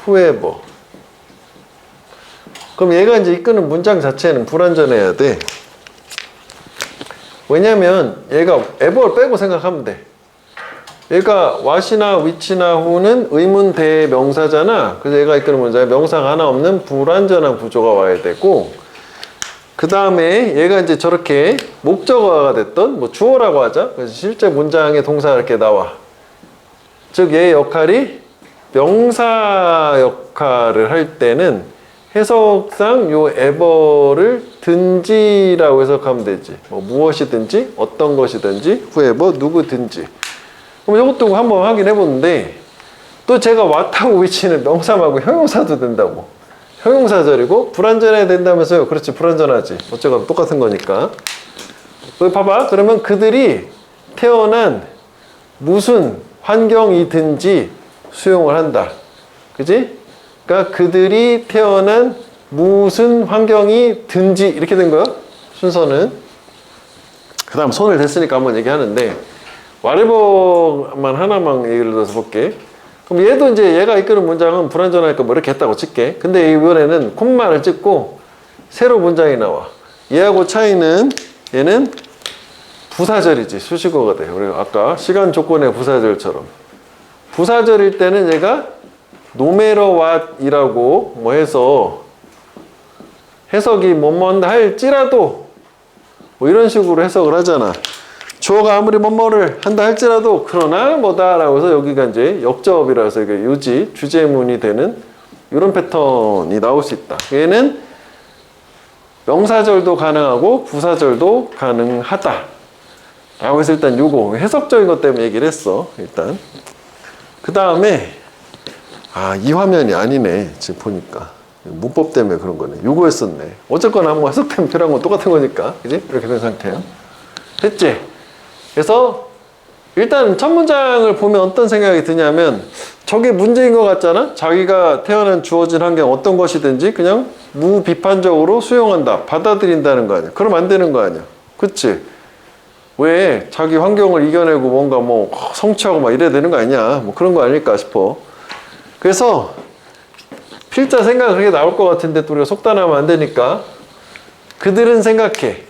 whoever. 그럼 얘가 이제 이끄는 문장 자체는 불완전해야 돼. 왜냐면 얘가 ever를 빼고 생각하면 돼. 얘가 what이나 which나 who는 의문 대명사잖아. 그래서 얘가 이끄는 문장에 명사가 하나 없는 불완전한 구조가 와야 되고, 그 다음에 얘가 이제 저렇게 목적어가 됐던 뭐 주어라고 하자. 그래서 실제 문장에 동사가 이렇게 나와. 즉 얘의 역할이 명사 역할을 할 때는 해석상 요 ever를 든지라고 해석하면 되지. 뭐 무엇이든지 어떤 것이든지 whoever 누구든지. 그럼 이것도 한번 확인해 보는데, 또 제가 what하고 which는 명사하고 형용사도 된다고. 형용사절이고 불완전해야 된다면서요. 그렇지, 불완전하지. 어쨌건 똑같은 거니까. 여기 봐봐. 그러면 그들이 태어난 무슨 환경이든지 수용을 한다. 그지? 그러니까 그들이 태어난 무슨 환경이든지 이렇게 된 거야. 순서는. 그 다음 손을 댔으니까 한번 얘기하는데, whatever만 하나만 예를 들어서 볼게. 그럼 얘도 이제 얘가 이끄는 문장은 불완전하니까 뭐 이렇게 했다고 칠게. 근데 이번에는 콤마를 찍고 새로 문장이 나와. 얘하고 차이는 얘는 부사절이지. 수식어가 돼. 우리가 아까 시간 조건의 부사절처럼. 부사절일 때는 얘가 no matter what 이라고 뭐 해서 해석이 뭐뭐 할지라도 뭐 이런 식으로 해석을 하잖아. 주어가 아무리 뭐뭐를 한다 할지라도 그러나 뭐다 라고 해서 여기가 이제 역접이라서 이게 유지, 주제문이 되는 이런 패턴이 나올 수 있다. 얘는 명사절도 가능하고 부사절도 가능하다 라고 해서 일단 요거 해석적인 것 때문에 얘기를 했어. 일단 그 다음에 이 화면이 아니네. 지금 보니까 문법 때문에 그런 거네. 요거 했었네. 어쨌거나 뭐 해석되면 필요한 건 똑같은 거니까, 그지? 이렇게 된 상태야. 됐지? 그래서 일단 첫 문장을 보면 어떤 생각이 드냐면, 저게 문제인 것 같잖아? 자기가 태어난 주어진 환경 어떤 것이든지 그냥 무비판적으로 수용한다, 받아들인다는 거 아니야. 그럼 안 되는 거 아니야. 그치? 왜 자기 환경을 이겨내고 뭔가 뭐 성취하고 막 이래야 되는 거 아니냐, 뭐 그런 거 아닐까 싶어. 그래서 필자 생각은 그렇게 나올 것 같은데 또 우리가 속단하면 안 되니까, 그들은 생각해.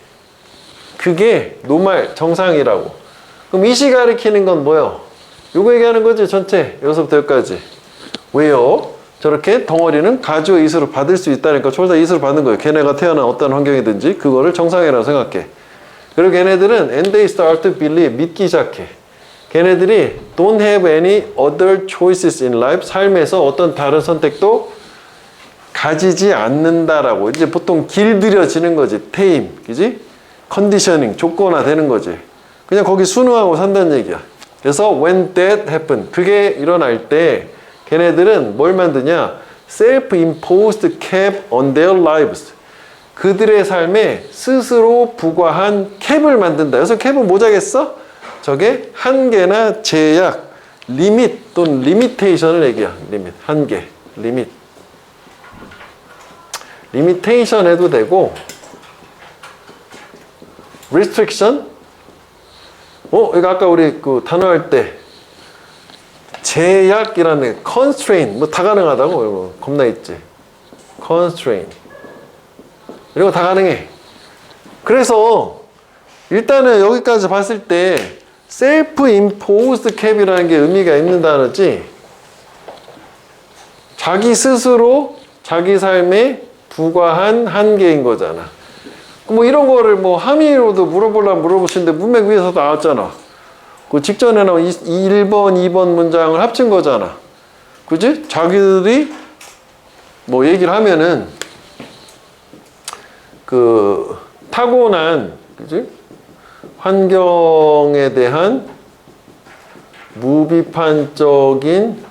그게 노말, 정상이라고. 그럼 이시 가리키는 건 뭐예요? 요거 얘기하는 거지, 전체. 여기서부터 여기까지. 왜요? 저렇게 덩어리는 가주어 이수를 받을 수 있다니까 졸다 이수를 받는 거예요. 걔네가 태어난 어떤 환경이든지 그거를 정상이라고 생각해. 그리고 걔네들은 and they start to believe, 믿기 시작해. 걔네들이 don't have any other choices in life, 삶에서 어떤 다른 선택도 가지지 않는다라고. 이제 보통 길들여지는 거지. tame, 그지? 컨디셔닝, 조건화 되는 거지. 그냥 거기 순응하고 산다는 얘기야. 그래서 when that happen, 그게 일어날 때 걔네들은 뭘 만드냐? self-imposed cap on their lives. 그들의 삶에 스스로 부과한 캡을 만든다. 여기서 캡은 뭐자겠어? 저게 한계나 제약, 리밋 또는 리미테이션을 얘기야. 리밋, 한계, 리밋. 리미테이션 해도 되고, restriction? 이거 아까 우리 그 단어 할 때 제약이라는 constraint 뭐 다 가능하다고. 이거 겁나 있지. constraint 이런 거 다 가능해. 그래서 일단은 여기까지 봤을 때 self-imposed cap이라는 게 의미가 있는 단어지, 자기 스스로 자기 삶에 부과한 한계인 거잖아. 뭐 이런 거를 뭐 함의로도 물어보려면 물어보시는데 문맥 위에서 나왔잖아. 그 직전에 나온 1번, 2번 문장을 합친 거잖아. 그지? 자기들이 뭐 얘기를 하면은 그 타고난 그지? 환경에 대한 무비판적인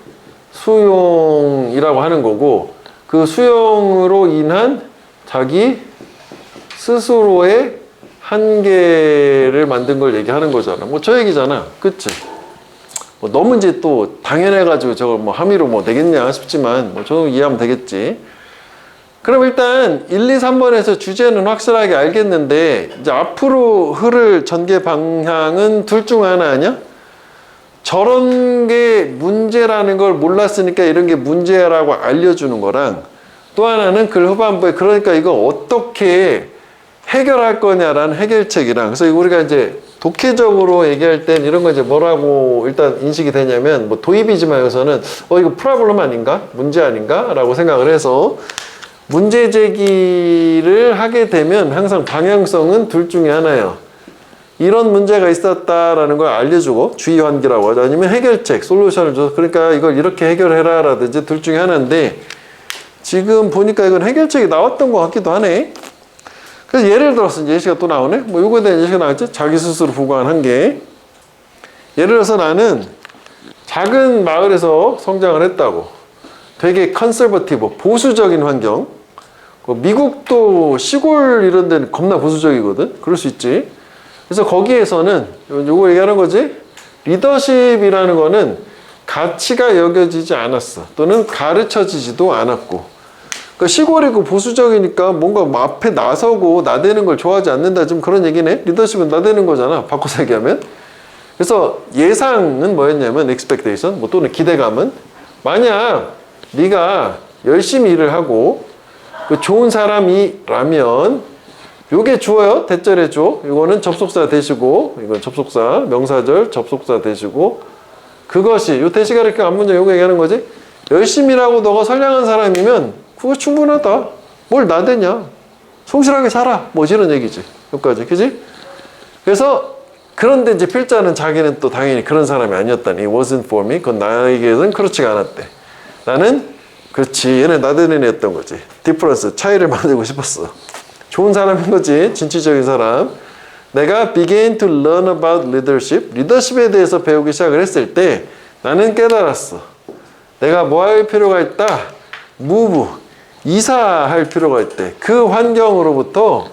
수용이라고 하는 거고, 그 수용으로 인한 자기 스스로의 한계를 만든 걸 얘기하는 거잖아. 뭐 저 얘기잖아. 그치? 뭐 너무 이제 또 당연해가지고 저걸 뭐 함의로 뭐 되겠냐 싶지만 뭐 저 이해하면 되겠지. 그럼 일단 1, 2, 3번에서 주제는 확실하게 알겠는데, 이제 앞으로 흐를 전개 방향은 둘 중 하나 아니야? 저런 게 문제라는 걸 몰랐으니까 이런 게 문제라고 알려주는 거랑, 또 하나는 글 후반부에 그러니까 이거 어떻게 해결할 거냐라는 해결책이랑, 그래서 우리가 이제 독해적으로 얘기할 땐 이런 거 이제 뭐라고 일단 인식이 되냐면, 뭐 도입이지만 여기서는 이거 프로블럼 아닌가? 문제 아닌가? 라고 생각을 해서 문제 제기를 하게 되면 항상 방향성은 둘 중에 하나예요. 이런 문제가 있었다라는 걸 알려주고 주의환기라고 하죠. 아니면 해결책, 솔루션을 줘서 그러니까 이걸 이렇게 해결해라 라든지 둘 중에 하나인데, 지금 보니까 이건 해결책이 나왔던 것 같기도 하네. 그래서 예를 들어서 이제 예시가 또 나오네. 뭐 요거에 대한 예시가 나왔죠. 자기 스스로 부과한 한계. 예를 들어서 나는 작은 마을에서 성장을 했다고. 되게 컨서버티브, 보수적인 환경. 미국도 시골 이런 데는 겁나 보수적이거든. 그럴 수 있지. 그래서 거기에서는 요거 얘기하는 거지. 리더십이라는 거는 가치가 여겨지지 않았어. 또는 가르쳐지지도 않았고. 그러니까 시골이고 보수적이니까 뭔가 뭐 앞에 나서고 나대는 걸 좋아하지 않는다. 좀 그런 얘기네. 리더십은 나대는 거잖아. 바꿔서 얘기하면. 그래서 예상은 뭐였냐면 expectation, 뭐 또는 기대감은, 만약 네가 열심히 일을 하고 그 좋은 사람이라면 요게 주어요. 대절해 줘. 이거는 접속사 대시고, 이건 접속사, 명사절 접속사 대시고, 그것이 요 대시가 이렇게 앞문장 요거 얘기하는 거지. 열심히 일하고 너가 선량한 사람이면 그거 충분하다. 뭘 나대냐. 성실하게 살아. 뭐 이런 얘기지. 여기까지. 그지? 그래서 그런데 이제 필자는 자기는 또 당연히 그런 사람이 아니었다니. It wasn't for me. 그건 나에게는 그렇지가 않았대. 나는 그렇지. 얘네 나대는 애였던 거지. 디퍼런스. 차이를 만들고 싶었어. 좋은 사람인 거지. 진취적인 사람. 내가 began to learn about leadership. 리더십에 대해서 배우기 시작을 했을 때 나는 깨달았어. 내가 뭐 할 필요가 있다? move. 이사할 필요가 있대. 그 환경으로부터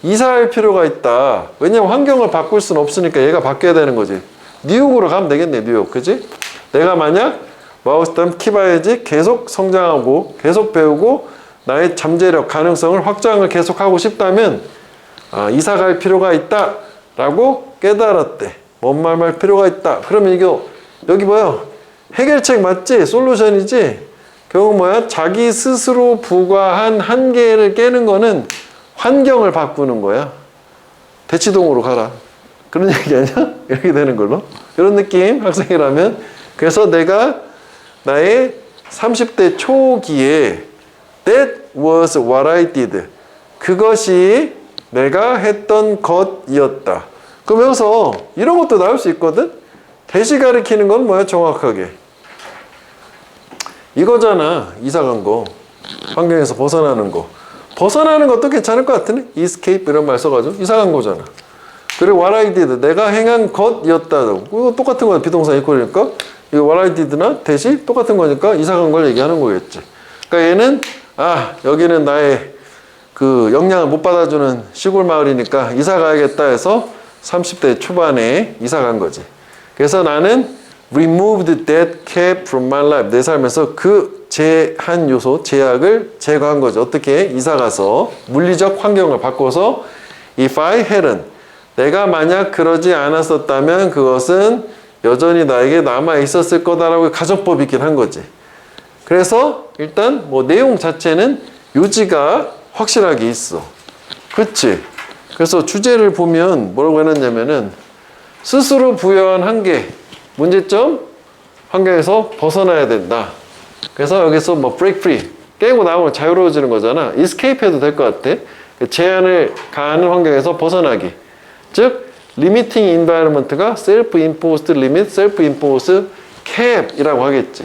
이사할 필요가 있다. 왜냐면 환경을 바꿀 수는 없으니까 얘가 바뀌어야 되는 거지. 뉴욕으로 가면 되겠네. 뉴욕. 그지? 내가 만약 마우스담 키봐야지 계속 성장하고 계속 배우고 나의 잠재력, 가능성을 확장을 계속하고 싶다면 이사 갈 필요가 있다 라고 깨달았대. 뭔 말 할 필요가 있다. 그러면 이거 여기 뭐야? 해결책 맞지? 솔루션이지? 결국 뭐야? 자기 스스로 부과한 한계를 깨는 거는 환경을 바꾸는 거야. 대치동으로 가라. 그런 얘기 아니야? 이렇게 되는 걸로. 이런 느낌 학생이라면. 그래서 내가 나의 30대 초기에 That was what I did. 그것이 내가 했던 것이었다. 그럼 여기서 이런 것도 나올 수 있거든? 대시 가리키는 건 뭐야? 정확하게 이거잖아. 이사 간 거. 환경에서 벗어나는 거. 벗어나는 것도 괜찮을 것 같으네. escape 이런 말 써가지고 이사 간 거잖아. 그리고 what I did. 내가 행한 것이었다. 이거 똑같은 거야. 비동사 이퀄이니까. 이거 what I did나 대시 똑같은 거니까 이사 간 걸 얘기하는 거겠지. 그러니까 얘는 여기는 나의 그 영향을 못 받아주는 시골 마을이니까 이사 가야겠다 해서 30대 초반에 이사 간 거지. 그래서 나는 removed that cap from my life. 내 삶에서 그 제한 요소, 제약을 제거한 거죠. 어떻게? 이사 가서 물리적 환경을 바꿔서 if I hadn't. 내가 만약 그러지 않았었다면 그것은 여전히 나에게 남아 있었을 거다라고 가정법이긴 한 거지. 그래서 일단 뭐 내용 자체는 요지가 확실하게 있어. 그치? 그래서 주제를 보면 뭐라고 해놨냐면은 스스로 부여한 한계, 문제점, 환경에서 벗어나야 된다. 그래서 여기서 뭐 break free, 깨고 나오면 자유로워지는 거잖아. escape 해도 될 것 같아. 제한을 가하는 환경에서 벗어나기. 즉 limiting environment가 self-imposed limit, self-imposed cap이라고 하겠지.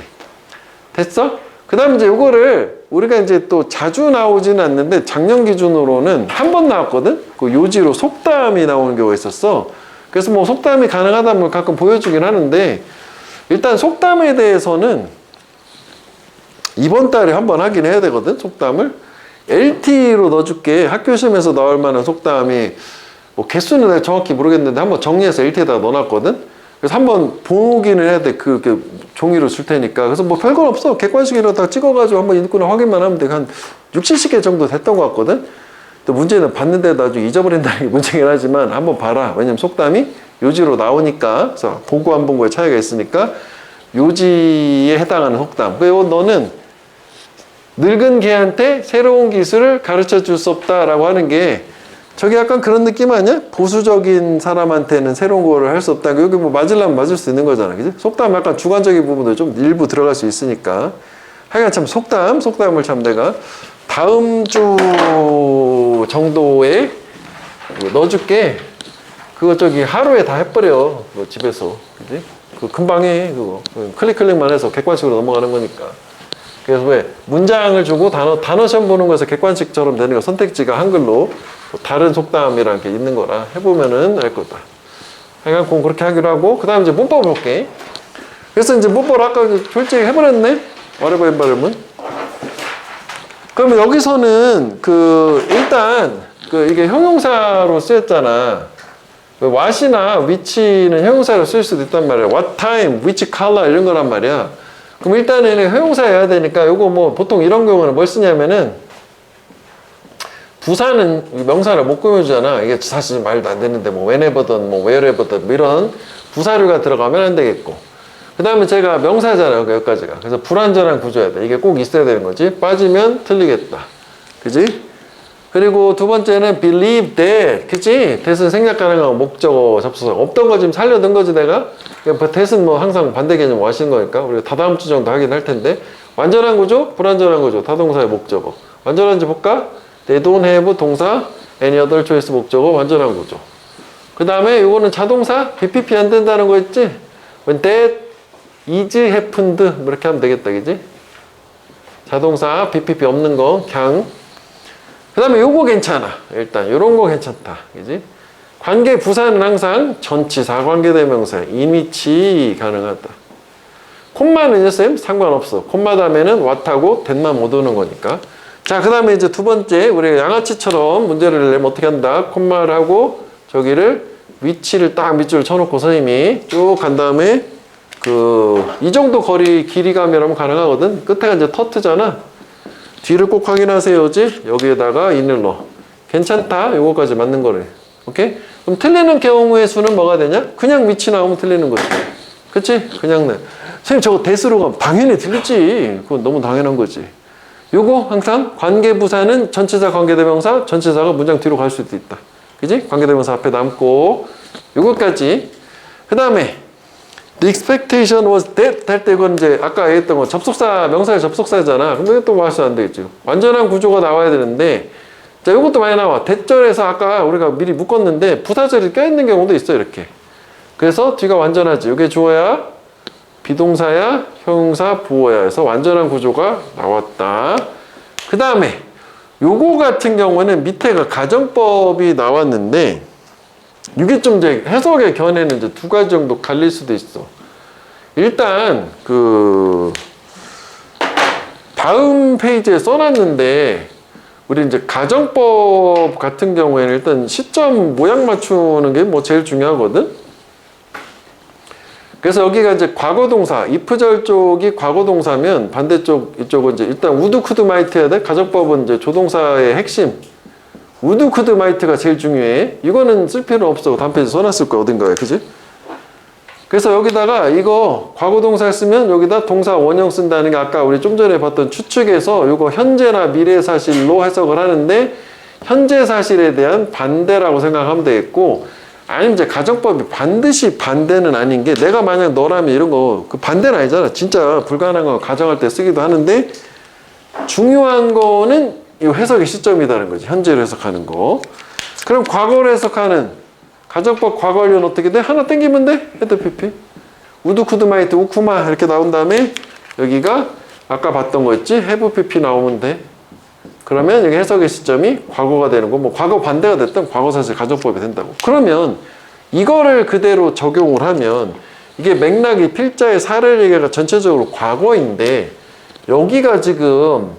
됐어? 그 다음에 이제 요거를 우리가 이제 또 자주 나오지는 않는데 작년 기준으로는 한 번 나왔거든? 그 요지로 속담이 나오는 경우가 있었어. 그래서 뭐 속담이 가능하다면 가끔 보여주긴 하는데 일단 속담에 대해서는 이번 달에 한 번 하긴 해야 되거든, 속담을. LT로 넣어줄게. 학교 시험에서 나올 만한 속담이 뭐 개수는 내가 정확히 모르겠는데 한번 정리해서 LT에다가 넣어놨거든. 그래서 한번 보기는 해야 돼. 그 종이로 줄 테니까. 그래서 뭐 별건 없어. 객관식으로다가 찍어가지고 한번 읽거나 확인만 하면 돼. 한 60, 70개 정도 됐던 것 같거든. 또 문제는 봤는데 나중에 잊어버린다는 게 문제긴 하지만 한번 봐라. 왜냐면 속담이 요지로 나오니까. 그래서 보고 안 본 거에 차이가 있으니까 요지에 해당하는 속담. 그리고 너는 늙은 개한테 새로운 기술을 가르쳐 줄 수 없다라고 하는 게 저게 약간 그런 느낌 아니야? 보수적인 사람한테는 새로운 거를 할 수 없다. 여기 뭐 맞으려면 맞을 수 있는 거잖아. 그지? 속담 약간 주관적인 부분도 좀 일부 들어갈 수 있으니까. 하여간 참 속담을 참 내가 다음 주 정도에 넣어줄게. 그거 저기 하루에 다 해버려. 뭐 집에서. 그지? 그 금방 해. 그거. 클릭만 해서 객관식으로 넘어가는 거니까. 그래서 왜 문장을 주고 단어 시험 보는 거에서 객관식처럼 되는 거 선택지가 한글로 다른 속담이라는 게 있는 거라 해보면은 알 거다. 하여간 꼭 그렇게 하기로 하고 그 다음에 이제 문법 볼게. 그래서 이제 문법을 아까 솔직히 해버렸네. 어려운 발음은. 그러면 여기서는 일단 이게 형용사로 쓰였잖아. what이나 which는 형용사로 쓸 수도 있단 말이야. what time, which color 이런 거란 말이야. 그럼 일단은 형용사여야 되니까 요거 뭐 보통 이런 경우는 뭘 쓰냐면은 부사는 명사를 못 꾸며주잖아. 이게 사실 말도 안 되는데 뭐 whenever든 뭐 wherever든 뭐 이런 부사류가 들어가면 안 되겠고 그 다음에 제가 명사잖아요. 여기까지가. 그래서 불완전한 구조여야 돼. 이게 꼭 있어야 되는 거지. 빠지면 틀리겠다. 그지? 그리고 두 번째는 believe that. 그치? that은 생략 가능한 목적어 접수사. 없던 거 지금 살려둔 거지 내가? that은 뭐 항상 반대 개념 하시는 거니까 우리가 다다음 주 정도 하긴 할 텐데 완전한 구조, 불완전한 구조, 타동사의 목적어. 완전한지 볼까? They don't have 동사, any other choice 목적어, 완전한 구조. 그 다음에 이거는 자동사, BPP 안 된다는 거 있지? When that is happened 뭐 이렇게 하면 되겠다, 그지? 자동사, BPP 없는 거, 그냥. 그 다음에 요거 괜찮아. 일단 요런 거 괜찮다, 그지? 관계 부사는 항상 전치사, 관계대명사, 인위치 가능하다. 콤마는요, 쌤? 상관없어. 콤마 다음에는 what하고 that만 못 오는 거니까. 자, 그 다음에 이제 두 번째, 우리 양아치처럼 문제를 내면 어떻게 한다? 콤마를 하고, 저기를, 위치를 딱 밑줄을 쳐놓고 선생님이 쭉 간 다음에, 이 정도 거리 길이감이라면 가능하거든? 끝에가 이제 터트잖아? 뒤를 꼭 확인하세요, 지 여기에다가 인을 넣어. 괜찮다? 요거까지 맞는 거래. 오케이? 그럼 틀리는 경우의 수는 뭐가 되냐? 그냥 위치 나오면 틀리는 거지. 그치? 그냥 내. 선생님, 저거 대수로 가면 당연히 틀리지. 그건 너무 당연한 거지. 요거 항상 관계부사는 전치사 관계대명사, 전치사가 문장 뒤로 갈 수도 있다. 그지? 관계대명사 앞에 남고 요거까지. 그 다음에 The expectation was that 할 때 이건 이제 아까 얘기했던 거 접속사, 명사의 접속사잖아. 근데 또 말씀 안 되겠지. 완전한 구조가 나와야 되는데 자, 요것도 많이 나와. 대절에서 아까 우리가 미리 묶었는데 부사절이 껴있는 경우도 있어, 이렇게. 그래서 뒤가 완전하지. 이게 주어야, 비동사야, 형용사, 부어야 해서 완전한 구조가 나왔다. 그 다음에 요거 같은 경우는 밑에가 가정법이 나왔는데 이게 좀 이제 해석의 견해는 이제 두 가지 정도 갈릴 수도 있어. 일단 다음 페이지에 써놨는데 우리 이제 가정법 같은 경우에는 일단 시점 모양 맞추는 게 뭐 제일 중요하거든. 그래서 여기가 이제 과거동사, if절 쪽이 과거동사면 반대쪽 이쪽은 이제 일단 would, could, might 해야 돼. 가정법은 이제 조동사의 핵심. would, could, might가 제일 중요해. 이거는 쓸 필요는 없어. 다음 페이지 써놨을 거야, 어딘가에. 그지? 그래서 여기다가 이거 과거동사 쓰면 여기다 동사 원형 쓴다는 게 아까 우리 좀 전에 봤던 추측에서 이거 현재나 미래 사실로 해석을 하는데 현재 사실에 대한 반대라고 생각하면 되겠고 아니면 이제 가정법이 반드시 반대는 아닌 게 내가 만약 너라면 이런 거 그 반대는 아니잖아. 진짜 불가능한 거 가정할 때 쓰기도 하는데 중요한 거는 이 해석의 시점이라는 거지. 현재를 해석하는 거. 그럼 과거를 해석하는 가정법 과거완료는 어떻게 돼? 하나 땡기면 돼? 헤드 PP. 우드, 쿠드, 마이트, 우쿠마 이렇게 나온 다음에 여기가 아까 봤던 거 있지? have pp 나오면 돼. 그러면 여기 해석의 시점이 과거가 되는 거, 뭐 과거 반대가 됐든 과거사실 가정법이 된다고. 그러면 이거를 그대로 적용을 하면 이게 맥락이 필자의 사례 얘기가 전체적으로 과거인데 여기가 지금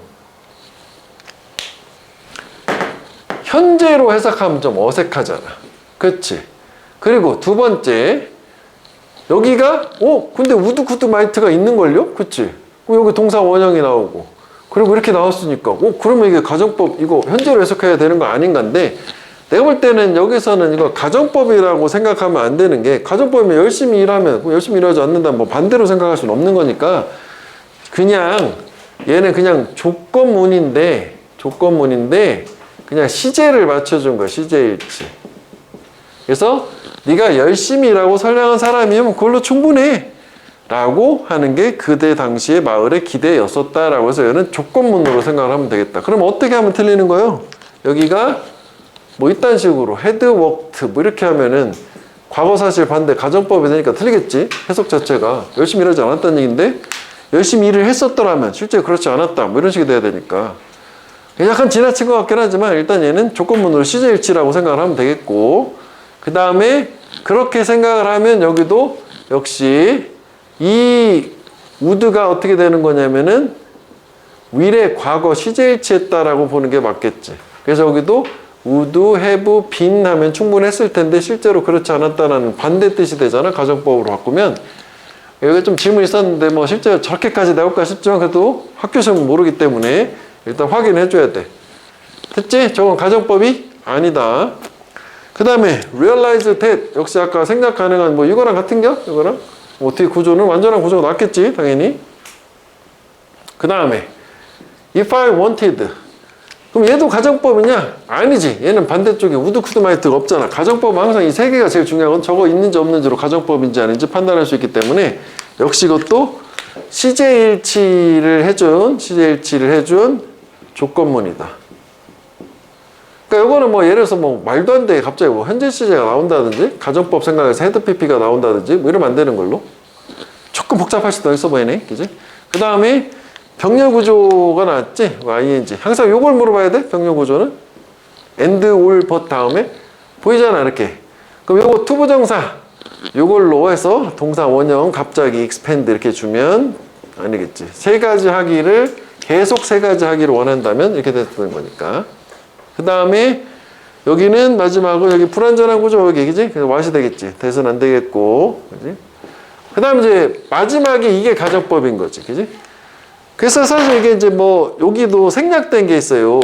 현재로 해석하면 좀 어색하잖아. 그치? 그리고 두 번째, 여기가 근데 우드 쿠드 마이트가 있는걸요? 그치? 여기 동사 원형이 나오고 그리고 이렇게 나왔으니까 그러면 이게 가정법 이거 현재로 해석해야 되는 거 아닌가인데 내가 볼 때는 여기서는 이거 가정법이라고 생각하면 안 되는 게 가정법이면 열심히 일하면 열심히 일하지 않는다면 뭐 반대로 생각할 수는 없는 거니까 그냥 얘는 그냥 조건문인데 그냥 시제를 맞춰준 거야. 시제일치. 그래서 네가 열심히 일하고 선량한 사람이면 그걸로 충분해 라고 하는 게 그대 당시의 마을의 기대였었다라고 해서 얘는 조건문으로 생각을 하면 되겠다. 그럼 어떻게 하면 틀리는 거예요? 여기가 뭐 이딴 식으로 had worked 뭐 이렇게 하면은 과거사실 반대 가정법이 되니까 틀리겠지. 해석 자체가 열심히 일하지 않았다는 얘기인데 열심히 일을 했었더라면 실제 그렇지 않았다 뭐 이런 식이 돼야 되니까 약간 지나친 것 같긴 하지만 일단 얘는 조건문으로 시제일치라고 생각을 하면 되겠고 그 다음에 그렇게 생각을 하면 여기도 역시 이 would가 어떻게 되는 거냐면은 will의 과거 시제일치했다라고 보는 게 맞겠지. 그래서 여기도 would, have, been 하면 충분했을 텐데 실제로 그렇지 않았다는 반대 뜻이 되잖아. 가정법으로 바꾸면. 여기 좀 질문이 있었는데 뭐 실제로 저렇게까지 나올까 싶지만 그래도 학교 시험은 모르기 때문에 일단 확인해 줘야 돼. 됐지? 저건 가정법이 아니다. 그 다음에 realize that 역시 아까 생각 가능한 뭐 이거랑 같은겨? 이거랑? 어떻게 구조는 완전한 구조가 낫겠지 당연히. 그 다음에 if I wanted 그럼 얘도 가정법이냐? 아니지. 얘는 반대쪽에 would, could, might가 없잖아. 가정법은 항상 이 세 개가 제일 중요한 건 저거 있는지 없는지로 가정법인지 아닌지 판단할 수 있기 때문에 역시 이것도 시제일치를 해준 조건문이다. 그러니까 이거는 뭐 예를 들어서 뭐 말도 안 돼. 갑자기 뭐 현재 시제가 나온다든지 가정법 생각해서 헤드 PP가 나온다든지 뭐 이러면 안 되는 걸로. 조금 복잡할 수도 있어 보이네. 그지? 그 다음에 병렬 구조가 나왔지? ing. 항상 요걸 물어봐야 돼. 병렬 구조는. and, all, but 다음에 보이잖아 이렇게. 그럼 요거 투부정사 요걸로 해서 동사 원형 갑자기 expand 이렇게 주면 아니겠지. 세 가지 하기를 계속 세 가지 하기를 원한다면 이렇게 됐던 거니까. 그 다음에 여기는 마지막으로 여기 불완전한 구조 여기 그지? 그래서 what이 되겠지. 대선 안 되겠고. 그지? 그 다음에 이제 마지막에 이게 가정법인 거지. 그지? 그래서 사실 이게 이제 뭐 여기도 생략된 게 있어요.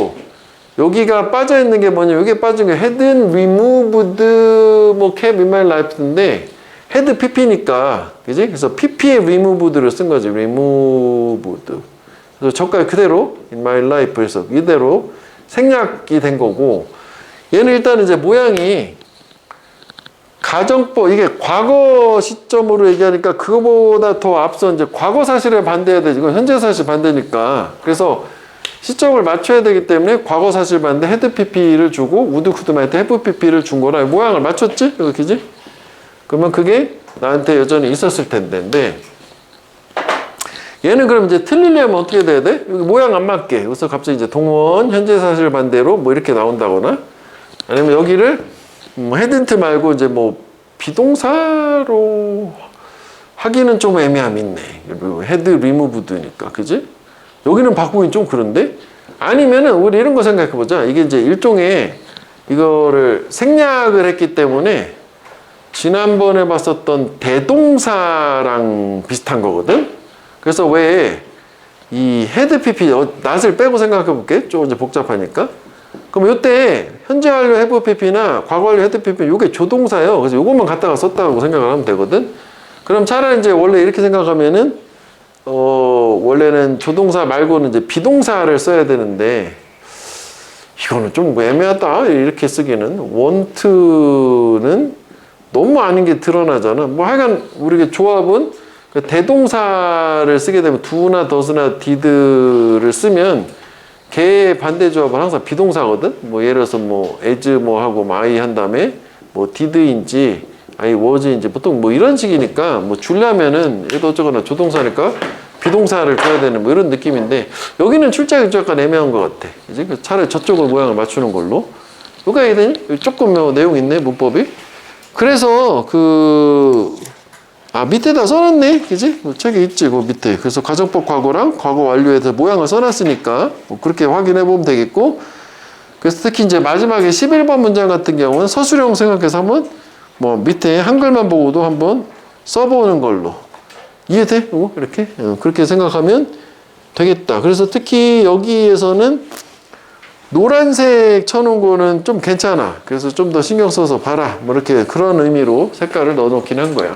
여기가 빠져 있는 게 뭐냐? 여기에 빠진 게 had removed 뭐 kept in my life인데 had pp니까 그지? 그래서 pp에 removed를 쓴 거지. removed. 그래서 저까지 그대로 in my life 그래서 이대로 생략이 된 거고 얘는 일단 이제 모양이 가정법 이게 과거 시점으로 얘기하니까 그거보다 더 앞서 이제 과거 사실에 반대해야 되지. 이건 현재 사실 반대니까. 그래서 시점을 맞춰야 되기 때문에 과거 사실 반대 헤드 PP를 주고 우드 쿠드 마이트 헤브 PP를 준 거라 모양을 맞췄지? 그지? 그러면 그게 나한테 여전히 있었을 텐데 얘는 그럼 이제 틀리려면 어떻게 돼야 돼? 여기 모양 안 맞게. 여기서 갑자기 이제 동원 현재 사실 반대로 뭐 이렇게 나온다거나 아니면 여기를 헤든트 말고 이제 뭐 비동사로 하기는 좀 애매함이 있네. 헤드 리무브드니까. 그지? 여기는 바꾸긴 좀 그런데? 아니면은 우리 이런 거 생각해 보자. 이게 이제 일종의 이거를 생략을 했기 때문에 지난번에 봤었던 대동사랑 비슷한 거거든? 그래서 왜 이 헤드 PP 낫을 빼고 생각해 볼게. 좀 이제 복잡하니까. 그럼 이때 현재 완료 have pp나 과거 완료 헤드 pp 이게 조동사예요. 그래서 이것만 갖다가 썼다고 생각을 하면 되거든. 그럼 차라리 이제 원래 이렇게 생각하면은 원래는 조동사 말고는 이제 비동사를 써야 되는데 이거는 좀 애매하다 이렇게 쓰기는. want는 너무 아닌 게 드러나잖아. 뭐 하여간 우리 조합은 대동사를 쓰게 되면 do나 does나 did를 쓰면 걔의 반대 조합은 항상 비동사거든. 뭐 예를 들어서 뭐 as 뭐 하고 뭐 I 한 다음에 뭐 did인지 I was인지 보통 뭐 이런 식이니까 뭐 줄려면은 얘도 어쩌거나 조동사니까 비동사를 줘야 되는 뭐 이런 느낌인데 여기는 출제하기 좀 약간 애매한 것 같아. 이제 차라리 저쪽을 모양을 맞추는 걸로. 누가 해야 되니? 조금 내용 있네 문법이. 그래서 밑에다 써놨네, 그지? 책에 있지, 그 밑에. 그래서 가정법 과거랑 과거 완료에 대해서 모양을 써놨으니까 뭐 그렇게 확인해 보면 되겠고. 그래서 특히 이제 마지막에 11번 문장 같은 경우는 서술형 생각해서 한번 뭐 밑에 한글만 보고도 한번 써보는 걸로. 이해돼? 이렇게? 그렇게 생각하면 되겠다. 그래서 특히 여기에서는 노란색 쳐놓은 거는 좀 괜찮아. 그래서 좀 더 신경 써서 봐라. 뭐 이렇게 그런 의미로 색깔을 넣어놓긴 한 거야.